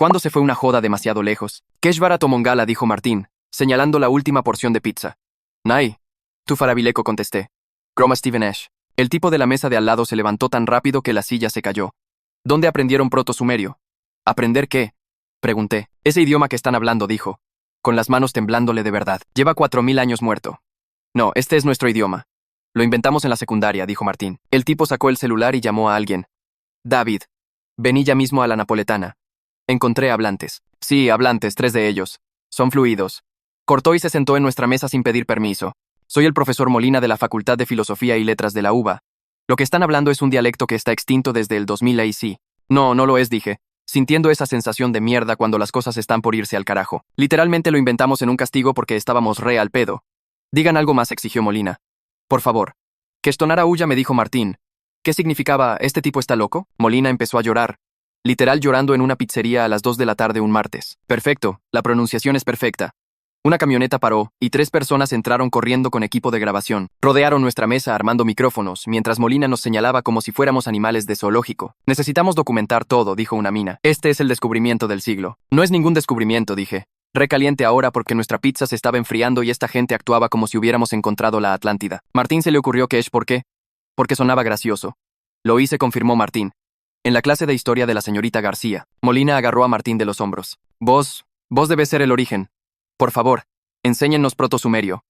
¿Cuándo se fue una joda demasiado lejos? Keshvara Mongala, dijo Martín, señalando la última porción de pizza. Nai. Tu farabileco, contesté. Groma Steven Ash. El tipo de la mesa de al lado se levantó tan rápido que la silla se cayó. ¿Dónde aprendieron proto-sumerio? ¿Aprender qué? Pregunté. Ese idioma que están hablando, dijo, con las manos temblándole de verdad. Lleva 4000 años muerto. No, este es nuestro idioma. Lo inventamos en la secundaria, dijo Martín. El tipo sacó el celular y llamó a alguien. David. Vení ya mismo a la napoletana. Encontré hablantes. Sí, hablantes, 3 de ellos. Son fluidos. Cortó y se sentó en nuestra mesa sin pedir permiso. Soy el profesor Molina de la Facultad de Filosofía y Letras de la UBA. Lo que están hablando es un dialecto que está extinto desde el 2000 AC. No, no lo es, dije, sintiendo esa sensación de mierda cuando las cosas están por irse al carajo. Literalmente lo inventamos en un castigo porque estábamos re al pedo. Digan algo más, exigió Molina. Por favor. Que estonara huya, me dijo Martín. ¿Qué significaba, este tipo está loco? Molina empezó a llorar. Literal llorando en una pizzería a las 2 de la tarde un martes. Perfecto, la pronunciación es perfecta. Una camioneta paró, y 3 personas entraron corriendo con equipo de grabación. Rodearon nuestra mesa armando micrófonos, mientras Molina nos señalaba como si fuéramos animales de zoológico. Necesitamos documentar todo, dijo una mina. Este es el descubrimiento del siglo. No es ningún descubrimiento, dije. Recaliente ahora porque nuestra pizza se estaba enfriando y esta gente actuaba como si hubiéramos encontrado la Atlántida. Martín se le ocurrió que es ¿por qué? Porque sonaba gracioso. Lo hice, confirmó Martín. En la clase de historia de la señorita García, Molina agarró a Martín de los hombros. Vos debes ser el origen. Por favor, enséñennos proto-sumerio.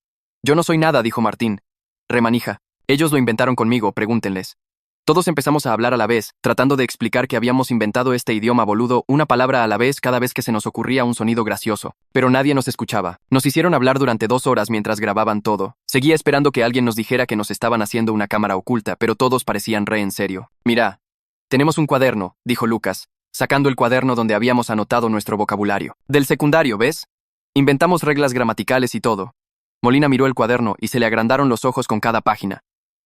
Yo no soy nada, dijo Martín. Remanija. Ellos lo inventaron conmigo, pregúntenles. Todos empezamos a hablar a la vez, tratando de explicar que habíamos inventado este idioma boludo, una palabra a la vez cada vez que se nos ocurría un sonido gracioso. Pero nadie nos escuchaba. Nos hicieron hablar durante 2 horas mientras grababan todo. Seguía esperando que alguien nos dijera que nos estaban haciendo una cámara oculta, pero todos parecían re en serio. Mira, tenemos un cuaderno, dijo Lucas, sacando el cuaderno donde habíamos anotado nuestro vocabulario. Del secundario, ¿ves? Inventamos reglas gramaticales y todo. Molina miró el cuaderno y se le agrandaron los ojos con cada página.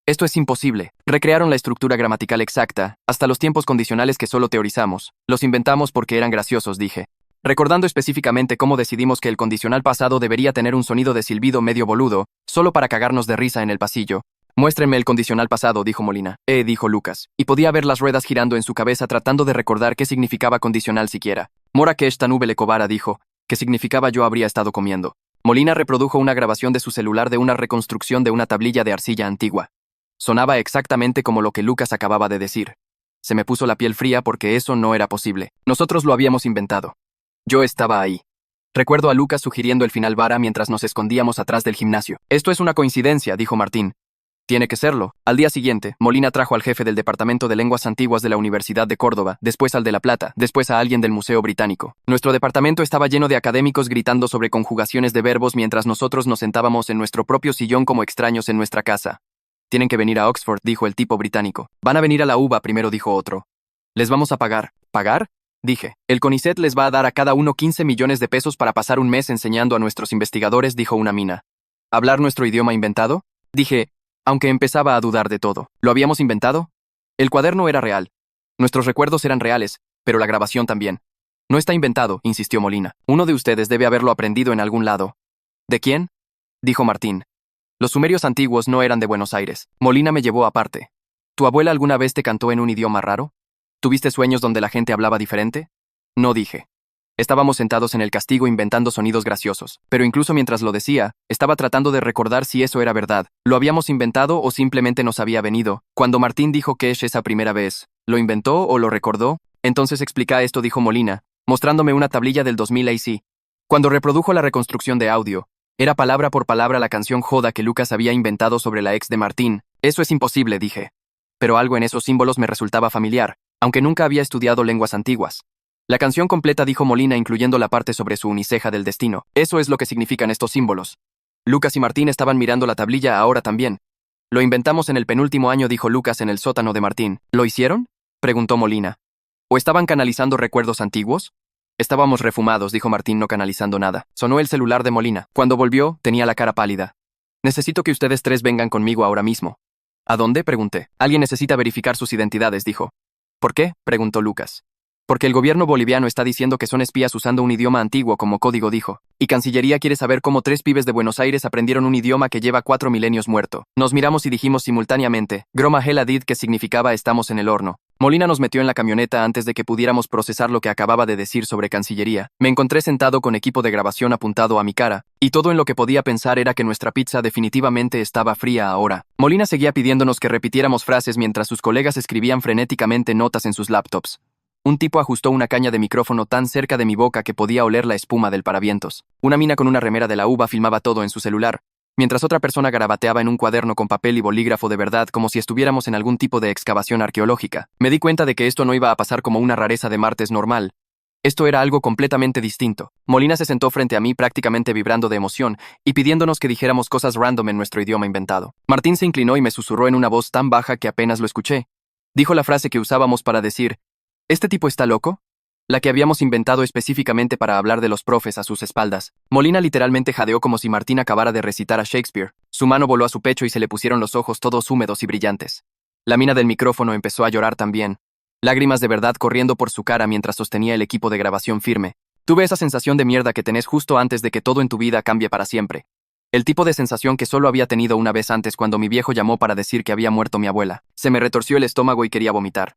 Esto es imposible. Recrearon la estructura gramatical exacta, hasta los tiempos condicionales que solo teorizamos. Los inventamos porque eran graciosos, dije. Recordando específicamente cómo decidimos que el condicional pasado debería tener un sonido de silbido medio boludo, solo para cagarnos de risa en el pasillo. Muéstrenme el condicional pasado, dijo Molina. Dijo Lucas. Y podía ver las ruedas girando en su cabeza tratando de recordar qué significaba condicional siquiera. Mora que esta nube le cobara, dijo, que significaba yo habría estado comiendo. Molina reprodujo una grabación de su celular de una reconstrucción de una tablilla de arcilla antigua. Sonaba exactamente como lo que Lucas acababa de decir. Se me puso la piel fría porque eso no era posible. Nosotros lo habíamos inventado. Yo estaba ahí. Recuerdo a Lucas sugiriendo el final vara mientras nos escondíamos atrás del gimnasio. Esto es una coincidencia, dijo Martín. Tiene que serlo. Al día siguiente, Molina trajo al jefe del Departamento de Lenguas Antiguas de la Universidad de Córdoba, después al de La Plata, después a alguien del Museo Británico. Nuestro departamento estaba lleno de académicos gritando sobre conjugaciones de verbos mientras nosotros nos sentábamos en nuestro propio sillón como extraños en nuestra casa. Tienen que venir a Oxford, dijo el tipo británico. Van a venir a la UBA primero, dijo otro. Les vamos a pagar. ¿Pagar? Dije. El CONICET les va a dar a cada uno 15 millones de pesos para pasar un mes enseñando a nuestros investigadores, dijo una mina. ¿Hablar nuestro idioma inventado? Dije, aunque empezaba a dudar de todo. ¿Lo habíamos inventado? El cuaderno era real. Nuestros recuerdos eran reales, pero la grabación también. No está inventado, insistió Molina. Uno de ustedes debe haberlo aprendido en algún lado. ¿De quién? Dijo Martín. Los sumerios antiguos no eran de Buenos Aires. Molina me llevó aparte. ¿Tu abuela alguna vez te cantó en un idioma raro? ¿Tuviste sueños donde la gente hablaba diferente? No, dije. Estábamos sentados en el castigo inventando sonidos graciosos, pero incluso mientras lo decía, estaba tratando de recordar si eso era verdad. ¿Lo habíamos inventado o simplemente nos había venido? Cuando Martín dijo que es esa primera vez, ¿lo inventó o lo recordó? Entonces explica esto, dijo Molina, mostrándome una tablilla del 2000 AC. Cuando reprodujo la reconstrucción de audio, era palabra por palabra la canción joda que Lucas había inventado sobre la ex de Martín. Eso es imposible, dije. Pero algo en esos símbolos me resultaba familiar, aunque nunca había estudiado lenguas antiguas. La canción completa, dijo Molina, incluyendo la parte sobre su uniceja del destino. Eso es lo que significan estos símbolos. Lucas y Martín estaban mirando la tablilla ahora también. Lo inventamos en el penúltimo año, dijo Lucas, en el sótano de Martín. ¿Lo hicieron? Preguntó Molina. ¿O estaban canalizando recuerdos antiguos? Estábamos refumados, dijo Martín, no canalizando nada. Sonó el celular de Molina. Cuando volvió, tenía la cara pálida. Necesito que ustedes 3 vengan conmigo ahora mismo. ¿A dónde? Pregunté. Alguien necesita verificar sus identidades, dijo. ¿Por qué? Preguntó Lucas. Porque el gobierno boliviano está diciendo que son espías usando un idioma antiguo como código, dijo. Y Cancillería quiere saber cómo 3 pibes de Buenos Aires aprendieron un idioma que lleva 4 milenios muerto. Nos miramos y dijimos simultáneamente, Groma Heladid, que significaba estamos en el horno. Molina nos metió en la camioneta antes de que pudiéramos procesar lo que acababa de decir sobre Cancillería. Me encontré sentado con equipo de grabación apuntado a mi cara, y todo en lo que podía pensar era que nuestra pizza definitivamente estaba fría ahora. Molina seguía pidiéndonos que repitiéramos frases mientras sus colegas escribían frenéticamente notas en sus laptops. Un tipo ajustó una caña de micrófono tan cerca de mi boca que podía oler la espuma del paravientos. Una mina con una remera de la uva filmaba todo en su celular, mientras otra persona garabateaba en un cuaderno con papel y bolígrafo de verdad como si estuviéramos en algún tipo de excavación arqueológica. Me di cuenta de que esto no iba a pasar como una rareza de martes normal. Esto era algo completamente distinto. Molina se sentó frente a mí prácticamente vibrando de emoción y pidiéndonos que dijéramos cosas random en nuestro idioma inventado. Martín se inclinó y me susurró en una voz tan baja que apenas lo escuché. Dijo la frase que usábamos para decir, ¿este tipo está loco? La que habíamos inventado específicamente para hablar de los profes a sus espaldas. Molina literalmente jadeó como si Martín acabara de recitar a Shakespeare. Su mano voló a su pecho y se le pusieron los ojos todos húmedos y brillantes. La mina del micrófono empezó a llorar también, lágrimas de verdad corriendo por su cara mientras sostenía el equipo de grabación firme. Tuve esa sensación de mierda que tenés justo antes de que todo en tu vida cambie para siempre. El tipo de sensación que solo había tenido una vez antes cuando mi viejo llamó para decir que había muerto mi abuela. Se me retorció el estómago y quería vomitar.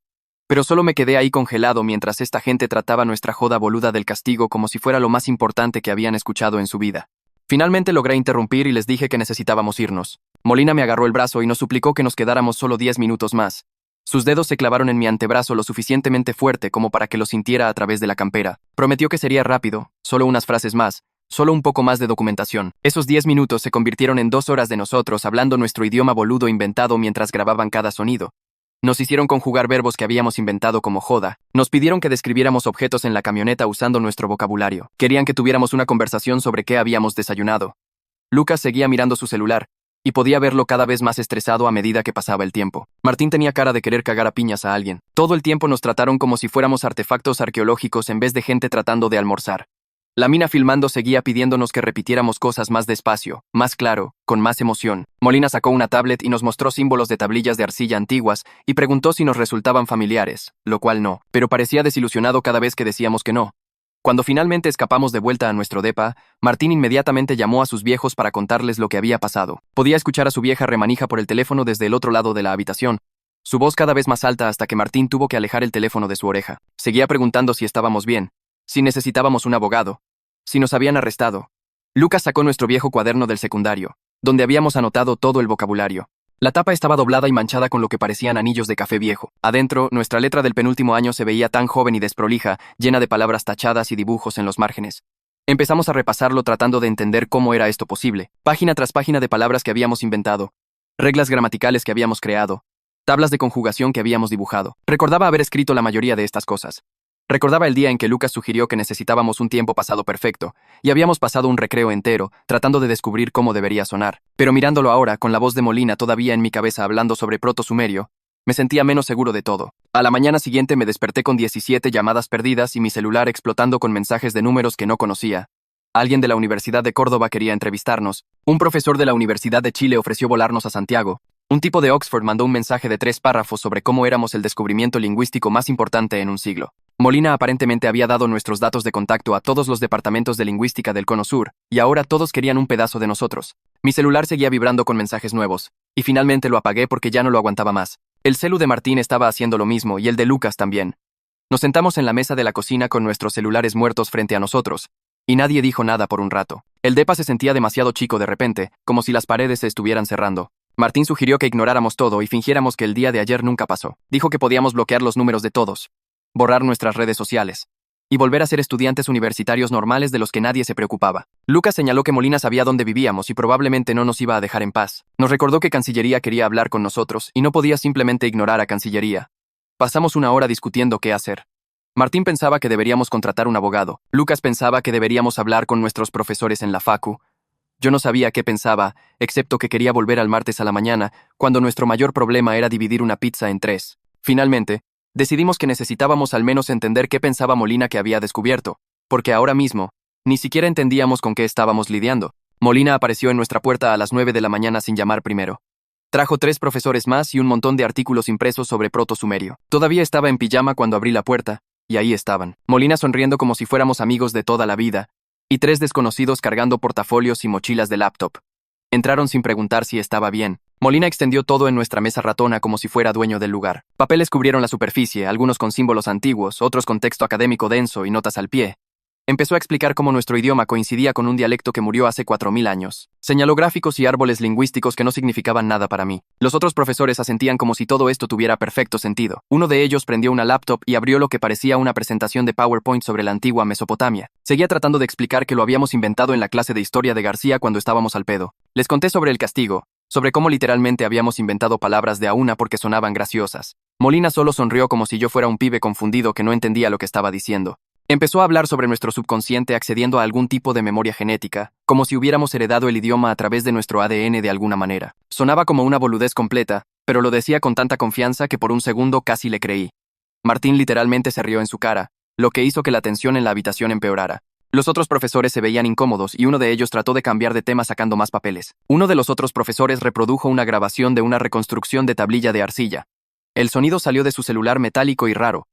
Pero solo me quedé ahí congelado mientras esta gente trataba nuestra joda boluda del castigo como si fuera lo más importante que habían escuchado en su vida. Finalmente logré interrumpir y les dije que necesitábamos irnos. Molina me agarró el brazo y nos suplicó que nos quedáramos solo 10 minutos más. Sus dedos se clavaron en mi antebrazo lo suficientemente fuerte como para que lo sintiera a través de la campera. Prometió que sería rápido, solo unas frases más, solo un poco más de documentación. Esos 10 minutos se convirtieron en 2 horas de nosotros hablando nuestro idioma boludo inventado mientras grababan cada sonido. Nos hicieron conjugar verbos que habíamos inventado como joda. Nos pidieron que describiéramos objetos en la camioneta usando nuestro vocabulario. Querían que tuviéramos una conversación sobre qué habíamos desayunado. Lucas seguía mirando su celular, y podía verlo cada vez más estresado a medida que pasaba el tiempo. Martín tenía cara de querer cagar a piñas a alguien. Todo el tiempo nos trataron como si fuéramos artefactos arqueológicos en vez de gente tratando de almorzar. La mina filmando seguía pidiéndonos que repitiéramos cosas más despacio, más claro, con más emoción. Molina sacó una tablet y nos mostró símbolos de tablillas de arcilla antiguas y preguntó si nos resultaban familiares, lo cual no, pero parecía desilusionado cada vez que decíamos que no. Cuando finalmente escapamos de vuelta a nuestro depa, Martín inmediatamente llamó a sus viejos para contarles lo que había pasado. Podía escuchar a su vieja remanija por el teléfono desde el otro lado de la habitación, su voz cada vez más alta hasta que Martín tuvo que alejar el teléfono de su oreja. Seguía preguntando si estábamos bien, si necesitábamos un abogado, si nos habían arrestado. Lucas sacó nuestro viejo cuaderno del secundario, donde habíamos anotado todo el vocabulario. La tapa estaba doblada y manchada con lo que parecían anillos de café viejo. Adentro, nuestra letra del penúltimo año se veía tan joven y desprolija, llena de palabras tachadas y dibujos en los márgenes. Empezamos a repasarlo tratando de entender cómo era esto posible. Página tras página de palabras que habíamos inventado, reglas gramaticales que habíamos creado, tablas de conjugación que habíamos dibujado. Recordaba haber escrito la mayoría de estas cosas. Recordaba el día en que Lucas sugirió que necesitábamos un tiempo pasado perfecto, y habíamos pasado un recreo entero, tratando de descubrir cómo debería sonar. Pero mirándolo ahora, con la voz de Molina todavía en mi cabeza hablando sobre proto-sumerio, me sentía menos seguro de todo. A la mañana siguiente me desperté con 17 llamadas perdidas y mi celular explotando con mensajes de números que no conocía. Alguien de la Universidad de Córdoba quería entrevistarnos. Un profesor de la Universidad de Chile ofreció volarnos a Santiago. Un tipo de Oxford mandó un mensaje de 3 párrafos sobre cómo éramos el descubrimiento lingüístico más importante en un siglo. Molina aparentemente había dado nuestros datos de contacto a todos los departamentos de lingüística del Cono Sur, y ahora todos querían un pedazo de nosotros. Mi celular seguía vibrando con mensajes nuevos, y finalmente lo apagué porque ya no lo aguantaba más. El celu de Martín estaba haciendo lo mismo, y el de Lucas también. Nos sentamos en la mesa de la cocina con nuestros celulares muertos frente a nosotros, y nadie dijo nada por un rato. El depa se sentía demasiado chico de repente, como si las paredes se estuvieran cerrando. Martín sugirió que ignoráramos todo y fingiéramos que el día de ayer nunca pasó. Dijo que podíamos bloquear los números de todos, borrar nuestras redes sociales y volver a ser estudiantes universitarios normales de los que nadie se preocupaba. Lucas señaló que Molina sabía dónde vivíamos y probablemente no nos iba a dejar en paz. Nos recordó que Cancillería quería hablar con nosotros y no podía simplemente ignorar a Cancillería. Pasamos una hora discutiendo qué hacer. Martín pensaba que deberíamos contratar un abogado. Lucas pensaba que deberíamos hablar con nuestros profesores en la facu. Yo no sabía qué pensaba, excepto que quería volver al martes a la mañana, cuando nuestro mayor problema era dividir una pizza en 3. Finalmente, decidimos que necesitábamos al menos entender qué pensaba Molina que había descubierto, porque ahora mismo, ni siquiera entendíamos con qué estábamos lidiando. Molina apareció en nuestra puerta a las 9 de la mañana sin llamar primero. Trajo 3 profesores más y un montón de artículos impresos sobre proto-sumerio. Todavía estaba en pijama cuando abrí la puerta, y ahí estaban. Molina sonriendo como si fuéramos amigos de toda la vida, y 3 desconocidos cargando portafolios y mochilas de laptop. Entraron sin preguntar si estaba bien. Molina extendió todo en nuestra mesa ratona como si fuera dueño del lugar. Papeles cubrieron la superficie, algunos con símbolos antiguos, otros con texto académico denso y notas al pie. Empezó a explicar cómo nuestro idioma coincidía con un dialecto que murió hace 4000 años. Señaló gráficos y árboles lingüísticos que no significaban nada para mí. Los otros profesores asentían como si todo esto tuviera perfecto sentido. Uno de ellos prendió una laptop y abrió lo que parecía una presentación de PowerPoint sobre la antigua Mesopotamia. Seguía tratando de explicar que lo habíamos inventado en la clase de historia de García cuando estábamos al pedo. Les conté sobre el castigo, sobre cómo literalmente habíamos inventado palabras de a una porque sonaban graciosas. Molina solo sonrió como si yo fuera un pibe confundido que no entendía lo que estaba diciendo. Empezó a hablar sobre nuestro subconsciente accediendo a algún tipo de memoria genética, como si hubiéramos heredado el idioma a través de nuestro ADN de alguna manera. Sonaba como una boludez completa, pero lo decía con tanta confianza que por un segundo casi le creí. Martín literalmente se rió en su cara, lo que hizo que la tensión en la habitación empeorara. Los otros profesores se veían incómodos y uno de ellos trató de cambiar de tema sacando más papeles. Uno de los otros profesores reprodujo una grabación de una reconstrucción de tablilla de arcilla. El sonido salió de su celular metálico y raro,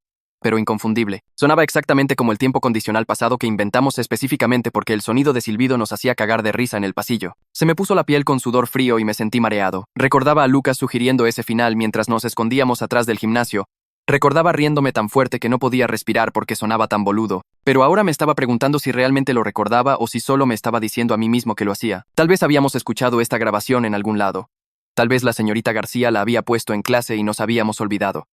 pero inconfundible. Sonaba exactamente como el tiempo condicional pasado que inventamos específicamente porque el sonido de silbido nos hacía cagar de risa en el pasillo. Se me puso la piel con sudor frío y me sentí mareado. Recordaba a Lucas sugiriendo ese final mientras nos escondíamos atrás del gimnasio. Recordaba riéndome tan fuerte que no podía respirar porque sonaba tan boludo. Pero ahora me estaba preguntando si realmente lo recordaba o si solo me estaba diciendo a mí mismo que lo hacía. Tal vez habíamos escuchado esta grabación en algún lado. Tal vez la señorita García la había puesto en clase y nos habíamos olvidado.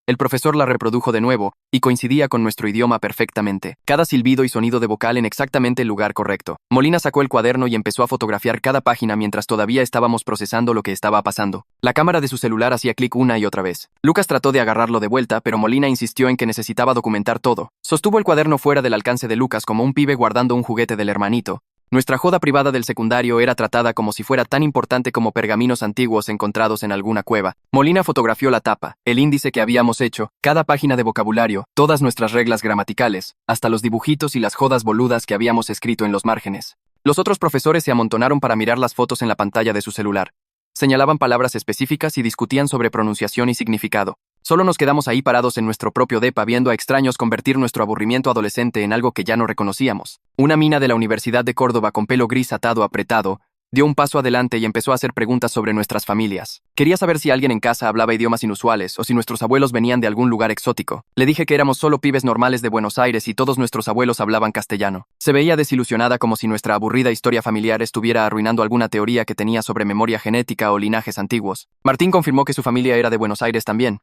El profesor la reprodujo de nuevo, y coincidía con nuestro idioma perfectamente, cada silbido y sonido de vocal en exactamente el lugar correcto. Molina sacó el cuaderno y empezó a fotografiar cada página mientras todavía estábamos procesando lo que estaba pasando. La cámara de su celular hacía clic una y otra vez. Lucas trató de agarrarlo de vuelta, pero Molina insistió en que necesitaba documentar todo. Sostuvo el cuaderno fuera del alcance de Lucas como un pibe guardando un juguete del hermanito. Nuestra joda privada del secundario era tratada como si fuera tan importante como pergaminos antiguos encontrados en alguna cueva. Molina fotografió la tapa, el índice que habíamos hecho, cada página de vocabulario, todas nuestras reglas gramaticales, hasta los dibujitos y las jodas boludas que habíamos escrito en los márgenes. Los otros profesores se amontonaron para mirar las fotos en la pantalla de su celular. Señalaban palabras específicas y discutían sobre pronunciación y significado. Solo nos quedamos ahí parados en nuestro propio depa viendo a extraños convertir nuestro aburrimiento adolescente en algo que ya no reconocíamos. Una mina de la Universidad de Córdoba con pelo gris atado apretado, dio un paso adelante y empezó a hacer preguntas sobre nuestras familias. Quería saber si alguien en casa hablaba idiomas inusuales o si nuestros abuelos venían de algún lugar exótico. Le dije que éramos solo pibes normales de Buenos Aires y todos nuestros abuelos hablaban castellano. Se veía desilusionada como si nuestra aburrida historia familiar estuviera arruinando alguna teoría que tenía sobre memoria genética o linajes antiguos. Martín confirmó que su familia era de Buenos Aires también,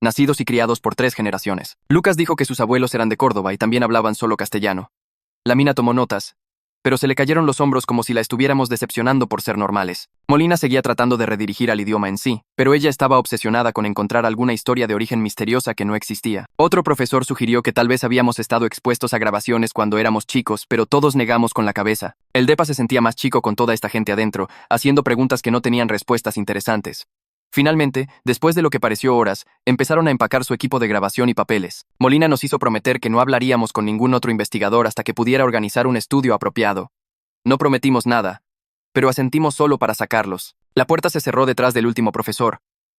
nacidos y criados por 3 generaciones. Lucas dijo que sus abuelos eran de Córdoba y también hablaban solo castellano. La mina tomó notas, pero se le cayeron los hombros como si la estuviéramos decepcionando por ser normales. Molina seguía tratando de redirigir al idioma en sí, pero ella estaba obsesionada con encontrar alguna historia de origen misteriosa que no existía. Otro profesor sugirió que tal vez habíamos estado expuestos a grabaciones cuando éramos chicos, pero todos negamos con la cabeza. El depa se sentía más chico con toda esta gente adentro, haciendo preguntas que no tenían respuestas interesantes. Finalmente, después de lo que pareció horas, empezaron a empacar su equipo de grabación y papeles. Molina nos hizo prometer que no hablaríamos con ningún otro investigador hasta que pudiera organizar un estudio apropiado. No prometimos nada, pero asentimos solo para sacarlos. La puerta se cerró detrás del último profesor,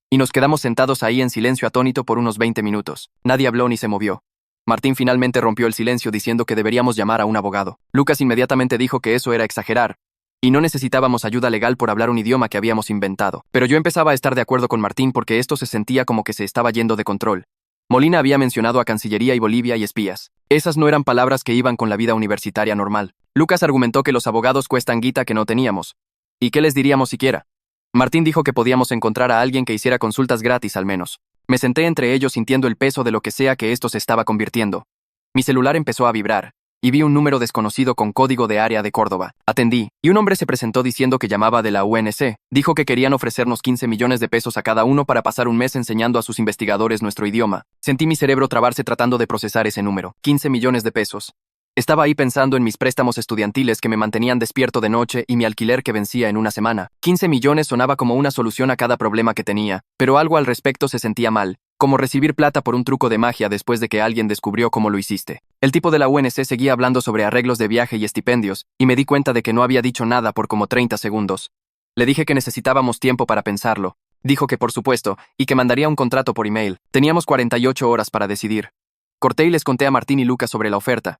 y nos quedamos sentados ahí en silencio atónito por unos 20 minutos. Nadie habló ni se movió. Martín finalmente rompió el silencio diciendo que deberíamos llamar a un abogado. Lucas inmediatamente dijo que eso era exagerar, y no necesitábamos ayuda legal por hablar un idioma que habíamos inventado. Pero yo empezaba a estar de acuerdo con Martín porque esto se sentía como que se estaba yendo de control. Molina había mencionado a Cancillería y Bolivia y espías. Esas no eran palabras que iban con la vida universitaria normal. Lucas argumentó que los abogados cuestan guita que no teníamos. ¿Y qué les diríamos siquiera? Martín dijo que podíamos encontrar a alguien que hiciera consultas gratis al menos. Me senté entre ellos sintiendo el peso de lo que sea que esto se estaba convirtiendo. Mi celular empezó a vibrar, y vi un número desconocido con código de área de Córdoba. Atendí, y un hombre se presentó diciendo que llamaba de la UNC. Dijo que querían ofrecernos 15 millones de pesos a cada uno para pasar un mes enseñando a sus investigadores nuestro idioma. Sentí mi cerebro trabarse tratando de procesar ese número. 15 millones de pesos. Estaba ahí pensando en mis préstamos estudiantiles que me mantenían despierto de noche y mi alquiler que vencía en una semana. 15 millones sonaba como una solución a cada problema que tenía, pero algo al respecto se sentía mal, como recibir plata por un truco de magia después de que alguien descubrió cómo lo hiciste. El tipo de la UNC seguía hablando sobre arreglos de viaje y estipendios, y me di cuenta de que no había dicho nada por como 30 segundos. Le dije que necesitábamos tiempo para pensarlo. Dijo que por supuesto, y que mandaría un contrato por email. Teníamos 48 horas para decidir. Corté y les conté a Martín y Lucas sobre la oferta.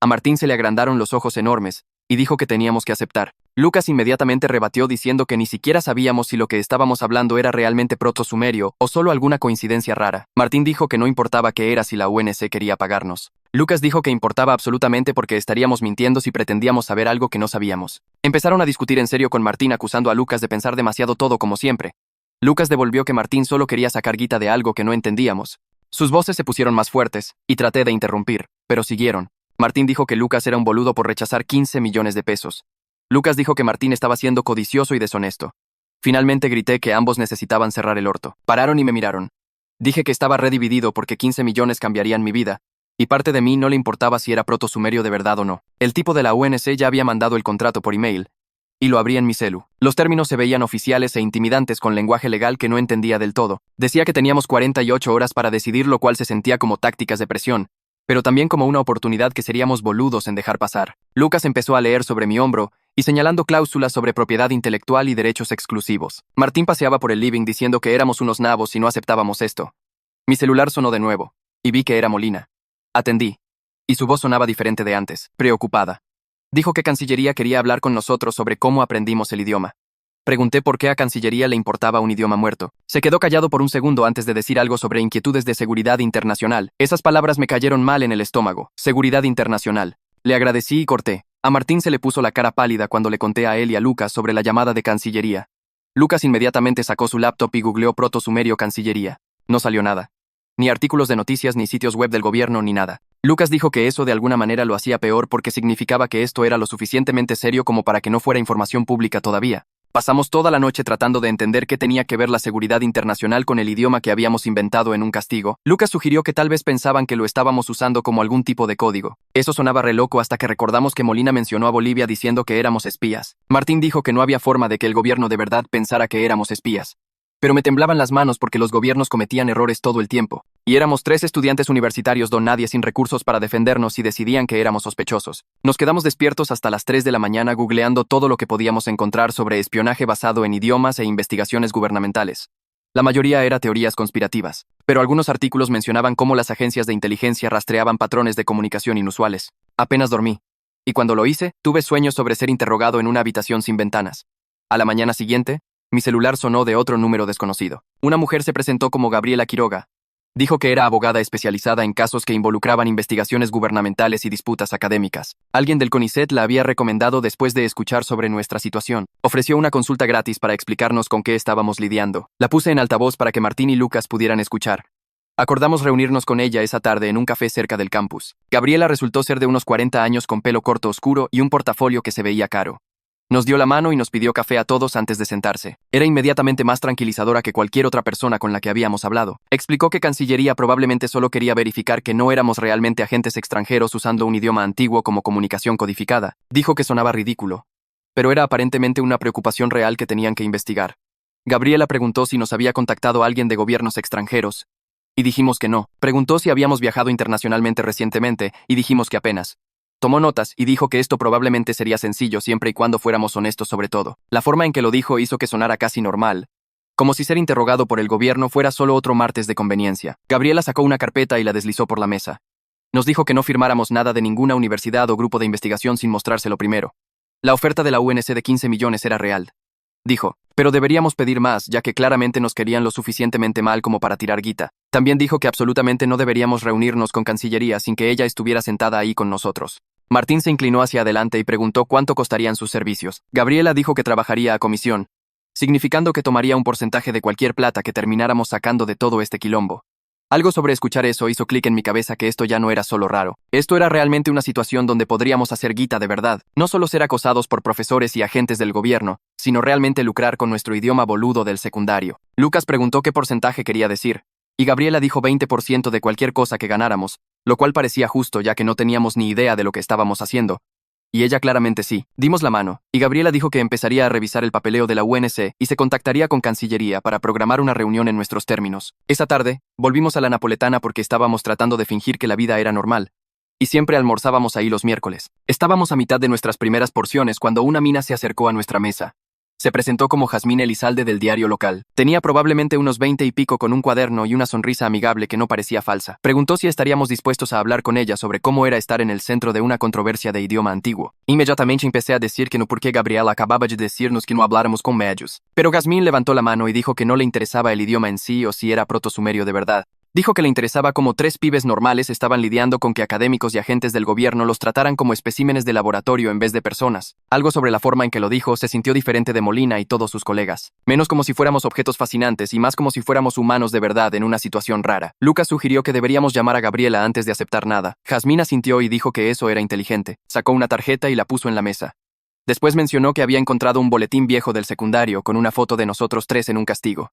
A Martín se le agrandaron los ojos enormes, y dijo que teníamos que aceptar. Lucas inmediatamente rebatió diciendo que ni siquiera sabíamos si lo que estábamos hablando era realmente proto-sumerio o solo alguna coincidencia rara. Martín dijo que no importaba qué era si la UNC quería pagarnos. Lucas dijo que importaba absolutamente porque estaríamos mintiendo si pretendíamos saber algo que no sabíamos. Empezaron a discutir en serio con Martín acusando a Lucas de pensar demasiado todo como siempre. Lucas devolvió que Martín solo quería sacar guita de algo que no entendíamos. Sus voces se pusieron más fuertes, y traté de interrumpir, pero siguieron. Martín dijo que Lucas era un boludo por rechazar 15 millones de pesos. Lucas dijo que Martín estaba siendo codicioso y deshonesto. Finalmente grité que ambos necesitaban cerrar el orto. Pararon y me miraron. Dije que estaba redividido porque 15 millones cambiarían mi vida, y parte de mí no le importaba si era proto-sumerio de verdad o no. El tipo de la UNC ya había mandado el contrato por email, y lo abrí en mi celu. Los términos se veían oficiales e intimidantes con lenguaje legal que no entendía del todo. Decía que teníamos 48 horas para decidir, lo cual se sentía como tácticas de presión, pero también como una oportunidad que seríamos boludos en dejar pasar. Lucas empezó a leer sobre mi hombro y señalando cláusulas sobre propiedad intelectual y derechos exclusivos. Martín paseaba por el living diciendo que éramos unos nabos y no aceptábamos esto. Mi celular sonó de nuevo, y vi que era Molina. Atendí, y su voz sonaba diferente de antes, preocupada. Dijo que Cancillería quería hablar con nosotros sobre cómo aprendimos el idioma. Pregunté por qué a Cancillería le importaba un idioma muerto. Se quedó callado por un segundo antes de decir algo sobre inquietudes de seguridad internacional. Esas palabras me cayeron mal en el estómago. Seguridad internacional. Le agradecí y corté. A Martín se le puso la cara pálida cuando le conté a él y a Lucas sobre la llamada de Cancillería. Lucas inmediatamente sacó su laptop y googleó proto-sumerio Cancillería. No salió nada. Ni artículos de noticias, ni sitios web del gobierno, ni nada. Lucas dijo que eso de alguna manera lo hacía peor porque significaba que esto era lo suficientemente serio como para que no fuera información pública todavía. Pasamos toda la noche tratando de entender qué tenía que ver la seguridad internacional con el idioma que habíamos inventado en un castigo. Lucas sugirió que tal vez pensaban que lo estábamos usando como algún tipo de código. Eso sonaba re loco hasta que recordamos que Molina mencionó a Bolivia diciendo que éramos espías. Martín dijo que no había forma de que el gobierno de verdad pensara que éramos espías. Pero me temblaban las manos porque los gobiernos cometían errores todo el tiempo. Y éramos 3 estudiantes universitarios don nadie sin recursos para defendernos y decidían que éramos sospechosos. Nos quedamos despiertos hasta las 3 de la mañana googleando todo lo que podíamos encontrar sobre espionaje basado en idiomas e investigaciones gubernamentales. La mayoría era teorías conspirativas, pero algunos artículos mencionaban cómo las agencias de inteligencia rastreaban patrones de comunicación inusuales. Apenas dormí. Y cuando lo hice, tuve sueños sobre ser interrogado en una habitación sin ventanas. A la mañana siguiente, mi celular sonó de otro número desconocido. Una mujer se presentó como Gabriela Quiroga. Dijo que era abogada especializada en casos que involucraban investigaciones gubernamentales y disputas académicas. Alguien del CONICET la había recomendado después de escuchar sobre nuestra situación. Ofreció una consulta gratis para explicarnos con qué estábamos lidiando. La puse en altavoz para que Martín y Lucas pudieran escuchar. Acordamos reunirnos con ella esa tarde en un café cerca del campus. Gabriela resultó ser de unos 40 años con pelo corto oscuro y un portafolio que se veía caro. Nos dio la mano y nos pidió café a todos antes de sentarse. Era inmediatamente más tranquilizadora que cualquier otra persona con la que habíamos hablado. Explicó que Cancillería probablemente solo quería verificar que no éramos realmente agentes extranjeros usando un idioma antiguo como comunicación codificada. Dijo que sonaba ridículo, pero era aparentemente una preocupación real que tenían que investigar. Gabriela preguntó si nos había contactado alguien de gobiernos extranjeros, y dijimos que no. Preguntó si habíamos viajado internacionalmente recientemente, y dijimos que apenas. Tomó notas y dijo que esto probablemente sería sencillo siempre y cuando fuéramos honestos sobre todo. La forma en que lo dijo hizo que sonara casi normal, como si ser interrogado por el gobierno fuera solo otro martes de conveniencia. Gabriela sacó una carpeta y la deslizó por la mesa. Nos dijo que no firmáramos nada de ninguna universidad o grupo de investigación sin mostrárselo primero. La oferta de la UNC de 15 millones era real. Dijo, pero deberíamos pedir más, ya que claramente nos querían lo suficientemente mal como para tirar guita. También dijo que absolutamente no deberíamos reunirnos con Cancillería sin que ella estuviera sentada ahí con nosotros. Martín se inclinó hacia adelante y preguntó cuánto costarían sus servicios. Gabriela dijo que trabajaría a comisión, significando que tomaría un porcentaje de cualquier plata que termináramos sacando de todo este quilombo. Algo sobre escuchar eso hizo clic en mi cabeza que esto ya no era solo raro. Esto era realmente una situación donde podríamos hacer guita de verdad. No solo ser acosados por profesores y agentes del gobierno, sino realmente lucrar con nuestro idioma boludo del secundario. Lucas preguntó qué porcentaje quería decir, y Gabriela dijo 20% de cualquier cosa que ganáramos, lo cual parecía justo ya que no teníamos ni idea de lo que estábamos haciendo. Y ella claramente sí. Dimos la mano, y Gabriela dijo que empezaría a revisar el papeleo de la UNC y se contactaría con Cancillería para programar una reunión en nuestros términos. Esa tarde, volvimos a la Napoletana porque estábamos tratando de fingir que la vida era normal. Y siempre almorzábamos ahí los miércoles. Estábamos a mitad de nuestras primeras porciones cuando una mina se acercó a nuestra mesa. Se presentó como Jazmín Elizalde del diario local. Tenía probablemente unos 20 y pico con un cuaderno y una sonrisa amigable que no parecía falsa. Preguntó si estaríamos dispuestos a hablar con ella sobre cómo era estar en el centro de una controversia de idioma antiguo. Inmediatamente empecé a decir que no porque Gabriela acababa de decirnos que no habláramos con medios. Pero Jazmín levantó la mano y dijo que no le interesaba el idioma en sí o si era protosumerio de verdad. Dijo que le interesaba cómo 3 pibes normales estaban lidiando con que académicos y agentes del gobierno los trataran como especímenes de laboratorio en vez de personas. Algo sobre la forma en que lo dijo se sintió diferente de Molina y todos sus colegas. Menos como si fuéramos objetos fascinantes y más como si fuéramos humanos de verdad en una situación rara. Lucas sugirió que deberíamos llamar a Gabriela antes de aceptar nada. Jazmín asintió y dijo que eso era inteligente. Sacó una tarjeta y la puso en la mesa. Después mencionó que había encontrado un boletín viejo del secundario con una foto de nosotros 3 en un castigo.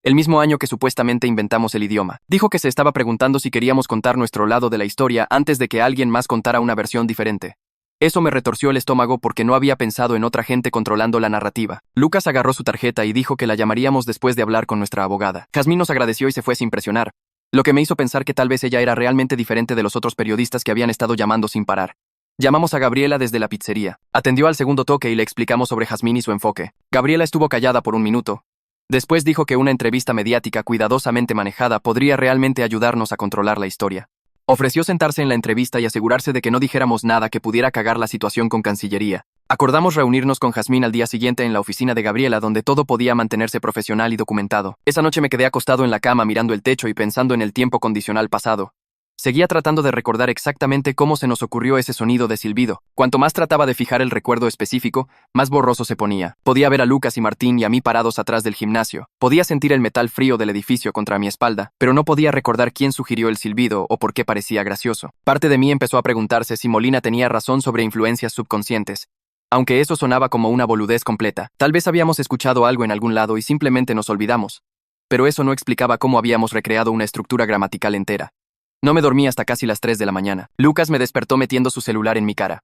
El mismo año que supuestamente inventamos el idioma. Dijo que se estaba preguntando si queríamos contar nuestro lado de la historia antes de que alguien más contara una versión diferente. Eso me retorció el estómago porque no había pensado en otra gente controlando la narrativa. Lucas agarró su tarjeta y dijo que la llamaríamos después de hablar con nuestra abogada. Jazmín nos agradeció y se fue sin presionar, lo que me hizo pensar que tal vez ella era realmente diferente de los otros periodistas que habían estado llamando sin parar. Llamamos a Gabriela desde la pizzería. Atendió al segundo toque y le explicamos sobre Jazmín y su enfoque. Gabriela estuvo callada por un minuto. Después dijo que una entrevista mediática cuidadosamente manejada podría realmente ayudarnos a controlar la historia. Ofreció sentarse en la entrevista y asegurarse de que no dijéramos nada que pudiera cagar la situación con Cancillería. Acordamos reunirnos con Jazmín al día siguiente en la oficina de Gabriela, donde todo podía mantenerse profesional y documentado. Esa noche me quedé acostado en la cama mirando el techo y pensando en el tiempo condicional pasado. Seguía tratando de recordar exactamente cómo se nos ocurrió ese sonido de silbido. Cuanto más trataba de fijar el recuerdo específico, más borroso se ponía. Podía ver a Lucas y Martín y a mí parados atrás del gimnasio. Podía sentir el metal frío del edificio contra mi espalda, pero no podía recordar quién sugirió el silbido o por qué parecía gracioso. Parte de mí empezó a preguntarse si Molina tenía razón sobre influencias subconscientes. Aunque eso sonaba como una boludez completa. Tal vez habíamos escuchado algo en algún lado y simplemente nos olvidamos. Pero eso no explicaba cómo habíamos recreado una estructura gramatical entera. No me dormí hasta casi las 3 de la mañana. Lucas me despertó metiendo su celular en mi cara.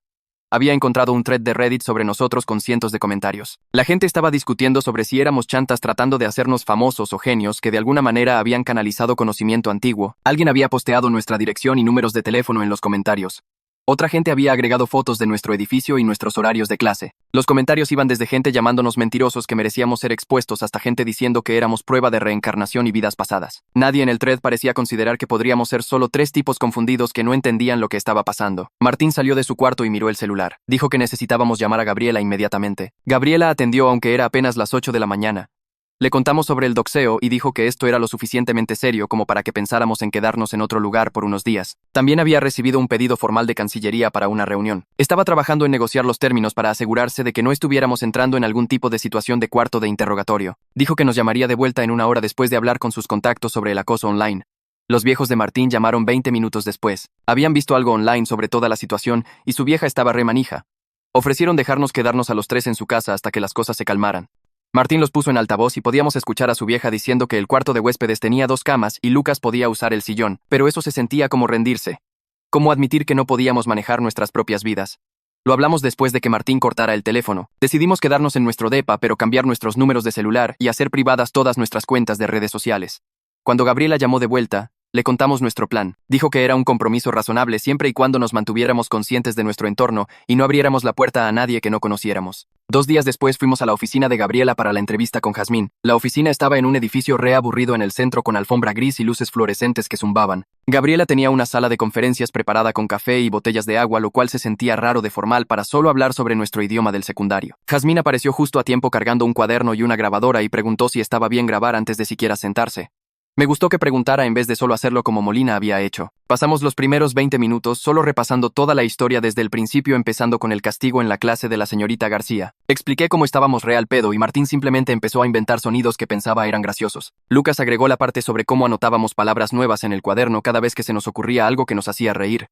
Había encontrado un thread de Reddit sobre nosotros con cientos de comentarios. La gente estaba discutiendo sobre si éramos chantas tratando de hacernos famosos o genios que de alguna manera habían canalizado conocimiento antiguo. Alguien había posteado nuestra dirección y números de teléfono en los comentarios. Otra gente había agregado fotos de nuestro edificio y nuestros horarios de clase. Los comentarios iban desde gente llamándonos mentirosos que merecíamos ser expuestos hasta gente diciendo que éramos prueba de reencarnación y vidas pasadas. Nadie en el thread parecía considerar que podríamos ser solo 3 tipos confundidos que no entendían lo que estaba pasando. Martín salió de su cuarto y miró el celular. Dijo que necesitábamos llamar a Gabriela inmediatamente. Gabriela atendió aunque era apenas las 8 de la mañana. Le contamos sobre el doxeo y dijo que esto era lo suficientemente serio como para que pensáramos en quedarnos en otro lugar por unos días. También había recibido un pedido formal de Cancillería para una reunión. Estaba trabajando en negociar los términos para asegurarse de que no estuviéramos entrando en algún tipo de situación de cuarto de interrogatorio. Dijo que nos llamaría de vuelta en una hora después de hablar con sus contactos sobre el acoso online. Los viejos de Martín llamaron 20 minutos después. Habían visto algo online sobre toda la situación y su vieja estaba re manija. Ofrecieron dejarnos quedarnos a los 3 en su casa hasta que las cosas se calmaran. Martín los puso en altavoz y podíamos escuchar a su vieja diciendo que el cuarto de huéspedes tenía 2 camas y Lucas podía usar el sillón, pero eso se sentía como rendirse. Como admitir que no podíamos manejar nuestras propias vidas. Lo hablamos después de que Martín cortara el teléfono. Decidimos quedarnos en nuestro depa, pero cambiar nuestros números de celular y hacer privadas todas nuestras cuentas de redes sociales. Cuando Gabriela llamó de vuelta, le contamos nuestro plan. Dijo que era un compromiso razonable siempre y cuando nos mantuviéramos conscientes de nuestro entorno y no abriéramos la puerta a nadie que no conociéramos. 2 días después fuimos a la oficina de Gabriela para la entrevista con Jazmín. La oficina estaba en un edificio reaburrido en el centro con alfombra gris y luces fluorescentes que zumbaban. Gabriela tenía una sala de conferencias preparada con café y botellas de agua, lo cual se sentía raro de formal para solo hablar sobre nuestro idioma del secundario. Jazmín apareció justo a tiempo cargando un cuaderno y una grabadora y preguntó si estaba bien grabar antes de siquiera sentarse. Me gustó que preguntara en vez de solo hacerlo como Molina había hecho. Pasamos los primeros 20 minutos solo repasando toda la historia desde el principio, empezando con el castigo en la clase de la señorita García. Expliqué cómo estábamos real pedo y Martín simplemente empezó a inventar sonidos que pensaba eran graciosos. Lucas agregó la parte sobre cómo anotábamos palabras nuevas en el cuaderno cada vez que se nos ocurría algo que nos hacía reír.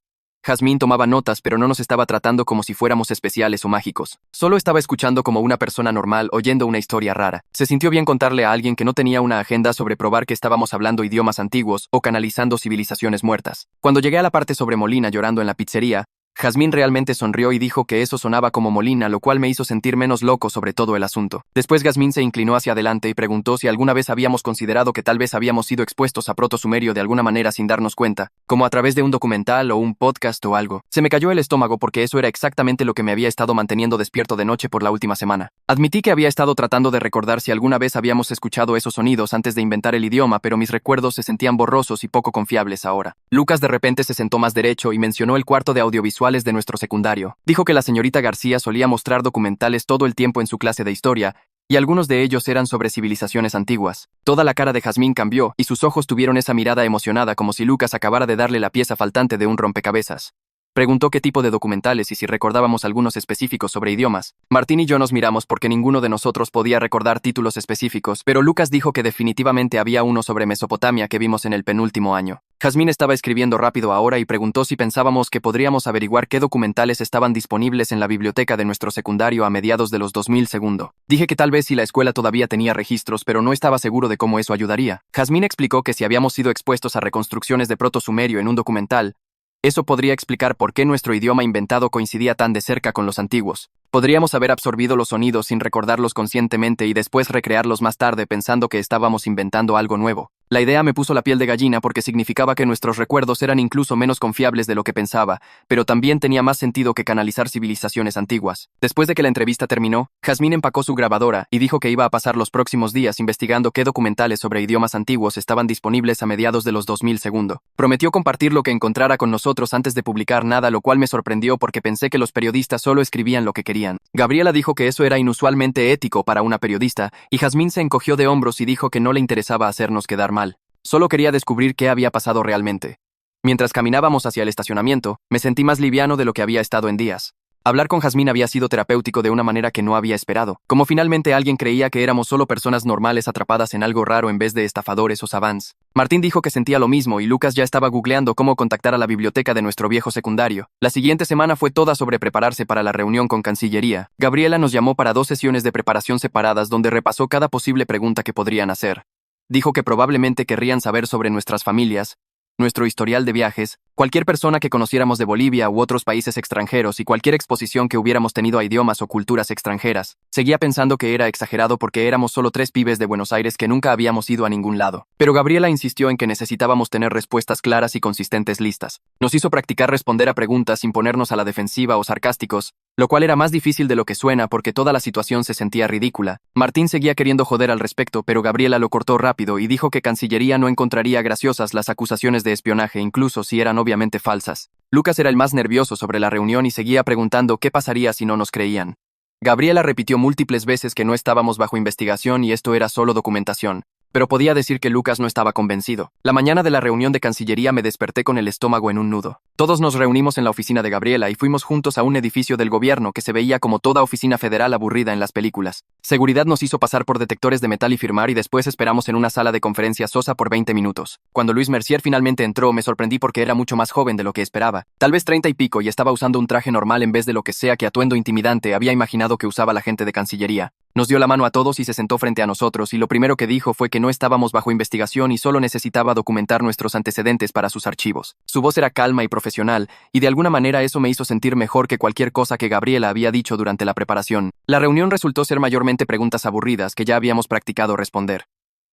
Jazmín tomaba notas, pero no nos estaba tratando como si fuéramos especiales o mágicos. Solo estaba escuchando como una persona normal oyendo una historia rara. Se sintió bien contarle a alguien que no tenía una agenda sobre probar que estábamos hablando idiomas antiguos o canalizando civilizaciones muertas. Cuando llegué a la parte sobre Molina llorando en la pizzería, Jazmín realmente sonrió y dijo que eso sonaba como Molina, lo cual me hizo sentir menos loco sobre todo el asunto. Después Jazmín se inclinó hacia adelante y preguntó si alguna vez habíamos considerado que tal vez habíamos sido expuestos a proto-sumerio de alguna manera sin darnos cuenta, como a través de un documental o un podcast o algo. Se me cayó el estómago porque eso era exactamente lo que me había estado manteniendo despierto de noche por la última semana. Admití que había estado tratando de recordar si alguna vez habíamos escuchado esos sonidos antes de inventar el idioma, pero mis recuerdos se sentían borrosos y poco confiables ahora. Lucas de repente se sentó más derecho y mencionó el cuarto de audiovisuales de nuestro secundario. Dijo que la señorita García solía mostrar documentales todo el tiempo en su clase de historia, y algunos de ellos eran sobre civilizaciones antiguas. Toda la cara de Jazmín cambió, y sus ojos tuvieron esa mirada emocionada como si Lucas acabara de darle la pieza faltante de un rompecabezas. Preguntó qué tipo de documentales y si recordábamos algunos específicos sobre idiomas. Martín y yo nos miramos porque ninguno de nosotros podía recordar títulos específicos, pero Lucas dijo que definitivamente había uno sobre Mesopotamia que vimos en el penúltimo año. Jazmín estaba escribiendo rápido ahora y preguntó si pensábamos que podríamos averiguar qué documentales estaban disponibles en la biblioteca de nuestro secundario a mediados de los 2000 segundo. Dije que tal vez si la escuela todavía tenía registros, pero no estaba seguro de cómo eso ayudaría. Jazmín explicó que si habíamos sido expuestos a reconstrucciones de proto-sumerio en un documental, eso podría explicar por qué nuestro idioma inventado coincidía tan de cerca con los antiguos. Podríamos haber absorbido los sonidos sin recordarlos conscientemente y después recrearlos más tarde pensando que estábamos inventando algo nuevo. La idea me puso la piel de gallina porque significaba que nuestros recuerdos eran incluso menos confiables de lo que pensaba, pero también tenía más sentido que canalizar civilizaciones antiguas. Después de que la entrevista terminó, Jazmín empacó su grabadora y dijo que iba a pasar los próximos días investigando qué documentales sobre idiomas antiguos estaban disponibles a mediados de los 2000 segundo. Prometió compartir lo que encontrara con nosotros antes de publicar nada, lo cual me sorprendió porque pensé que los periodistas solo escribían lo que querían. Gabriela dijo que eso era inusualmente ético para una periodista, y Jazmín se encogió de hombros y dijo que no le interesaba hacernos quedar mal. Solo quería descubrir qué había pasado realmente. Mientras caminábamos hacia el estacionamiento, me sentí más liviano de lo que había estado en días. Hablar con Jazmín había sido terapéutico de una manera que no había esperado, como finalmente alguien creía que éramos solo personas normales atrapadas en algo raro en vez de estafadores o savants. Martín dijo que sentía lo mismo y Lucas ya estaba googleando cómo contactar a la biblioteca de nuestro viejo secundario. La siguiente semana fue toda sobre prepararse para la reunión con Cancillería. Gabriela nos llamó para 2 sesiones de preparación separadas donde repasó cada posible pregunta que podrían hacer. Dijo que probablemente querrían saber sobre nuestras familias, nuestro historial de viajes, cualquier persona que conociéramos de Bolivia u otros países extranjeros y cualquier exposición que hubiéramos tenido a idiomas o culturas extranjeras. Seguía pensando que era exagerado porque éramos solo 3 pibes de Buenos Aires que nunca habíamos ido a ningún lado. Pero Gabriela insistió en que necesitábamos tener respuestas claras y consistentes listas. Nos hizo practicar responder a preguntas sin ponernos a la defensiva o sarcásticos, lo cual era más difícil de lo que suena porque toda la situación se sentía ridícula. Martín seguía queriendo joder al respecto, pero Gabriela lo cortó rápido y dijo que Cancillería no encontraría graciosas las acusaciones de espionaje, incluso si eran obviamente falsas. Lucas era el más nervioso sobre la reunión y seguía preguntando qué pasaría si no nos creían. Gabriela repitió múltiples veces que no estábamos bajo investigación y esto era solo documentación. Pero podía decir que Lucas no estaba convencido. La mañana de la reunión de Cancillería me desperté con el estómago en un nudo. Todos nos reunimos en la oficina de Gabriela y fuimos juntos a un edificio del gobierno que se veía como toda oficina federal aburrida en las películas. Seguridad nos hizo pasar por detectores de metal y firmar y después esperamos en una sala de conferencias sosa por 20 minutos. Cuando Luis Mercier finalmente entró, me sorprendí porque era mucho más joven de lo que esperaba. Tal vez 30 y pico y estaba usando un traje normal en vez de lo que sea que atuendo intimidante había imaginado que usaba la gente de Cancillería. Nos dio la mano a todos y se sentó frente a nosotros y lo primero que dijo fue que no estábamos bajo investigación y solo necesitaba documentar nuestros antecedentes para sus archivos. Su voz era calma y profesional, y de alguna manera eso me hizo sentir mejor que cualquier cosa que Gabriela había dicho durante la preparación. La reunión resultó ser mayormente preguntas aburridas que ya habíamos practicado responder.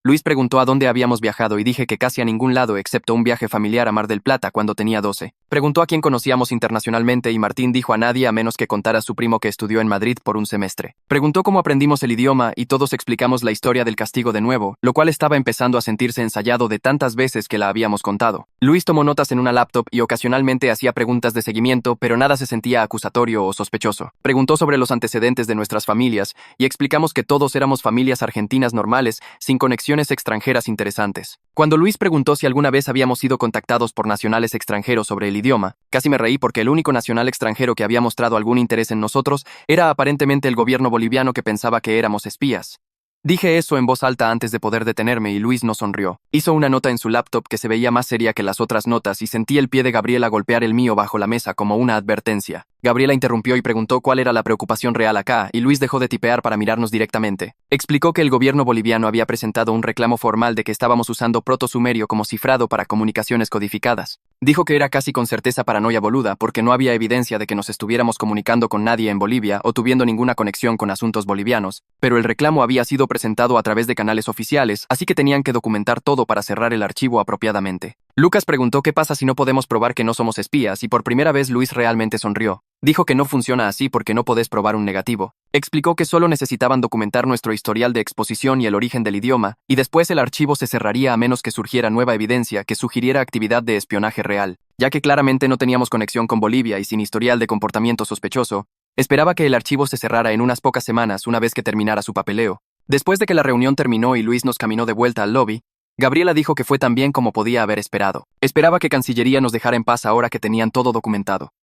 Luis preguntó a dónde habíamos viajado y dije que casi a ningún lado excepto un viaje familiar a Mar del Plata cuando tenía 12. Preguntó a quién conocíamos internacionalmente y Martín dijo a nadie a menos que contara a su primo que estudió en Madrid por un semestre. Preguntó cómo aprendimos el idioma y todos explicamos la historia del castigo de nuevo, lo cual estaba empezando a sentirse ensayado de tantas veces que la habíamos contado. Luis tomó notas en una laptop y ocasionalmente hacía preguntas de seguimiento, pero nada se sentía acusatorio o sospechoso. Preguntó sobre los antecedentes de nuestras familias y explicamos que todos éramos familias argentinas normales, sin conexiones extranjeras interesantes. Cuando Luis preguntó si alguna vez habíamos sido contactados por nacionales extranjeros sobre el idioma, casi me reí porque el único nacional extranjero que había mostrado algún interés en nosotros era aparentemente el gobierno boliviano que pensaba que éramos espías. Dije eso en voz alta antes de poder detenerme y Luis no sonrió. Hizo una nota en su laptop que se veía más seria que las otras notas y sentí el pie de Gabriela golpear el mío bajo la mesa como una advertencia. Gabriela interrumpió y preguntó cuál era la preocupación real acá, y Luis dejó de tipear para mirarnos directamente. Explicó que el gobierno boliviano había presentado un reclamo formal de que estábamos usando proto-sumerio como cifrado para comunicaciones codificadas. Dijo que era casi con certeza paranoia boluda porque no había evidencia de que nos estuviéramos comunicando con nadie en Bolivia o tuviendo ninguna conexión con asuntos bolivianos, pero el reclamo había sido presentado a través de canales oficiales, así que tenían que documentar todo para cerrar el archivo apropiadamente. Lucas preguntó qué pasa si no podemos probar que no somos espías y por primera vez Luis realmente sonrió. Dijo que no funciona así porque no podés probar un negativo. Explicó que solo necesitaban documentar nuestro historial de exposición y el origen del idioma, y después el archivo se cerraría a menos que surgiera nueva evidencia que sugiriera actividad de espionaje real. Ya que claramente no teníamos conexión con Bolivia y sin historial de comportamiento sospechoso, esperaba que el archivo se cerrara en unas pocas semanas una vez que terminara su papeleo. Después de que la reunión terminó y Luis nos caminó de vuelta al lobby, Gabriela dijo que fue tan bien como podía haber esperado. Esperaba que Cancillería nos dejara en paz ahora que tenían todo documentado.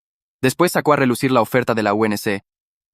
Después sacó a relucir la oferta de la UNC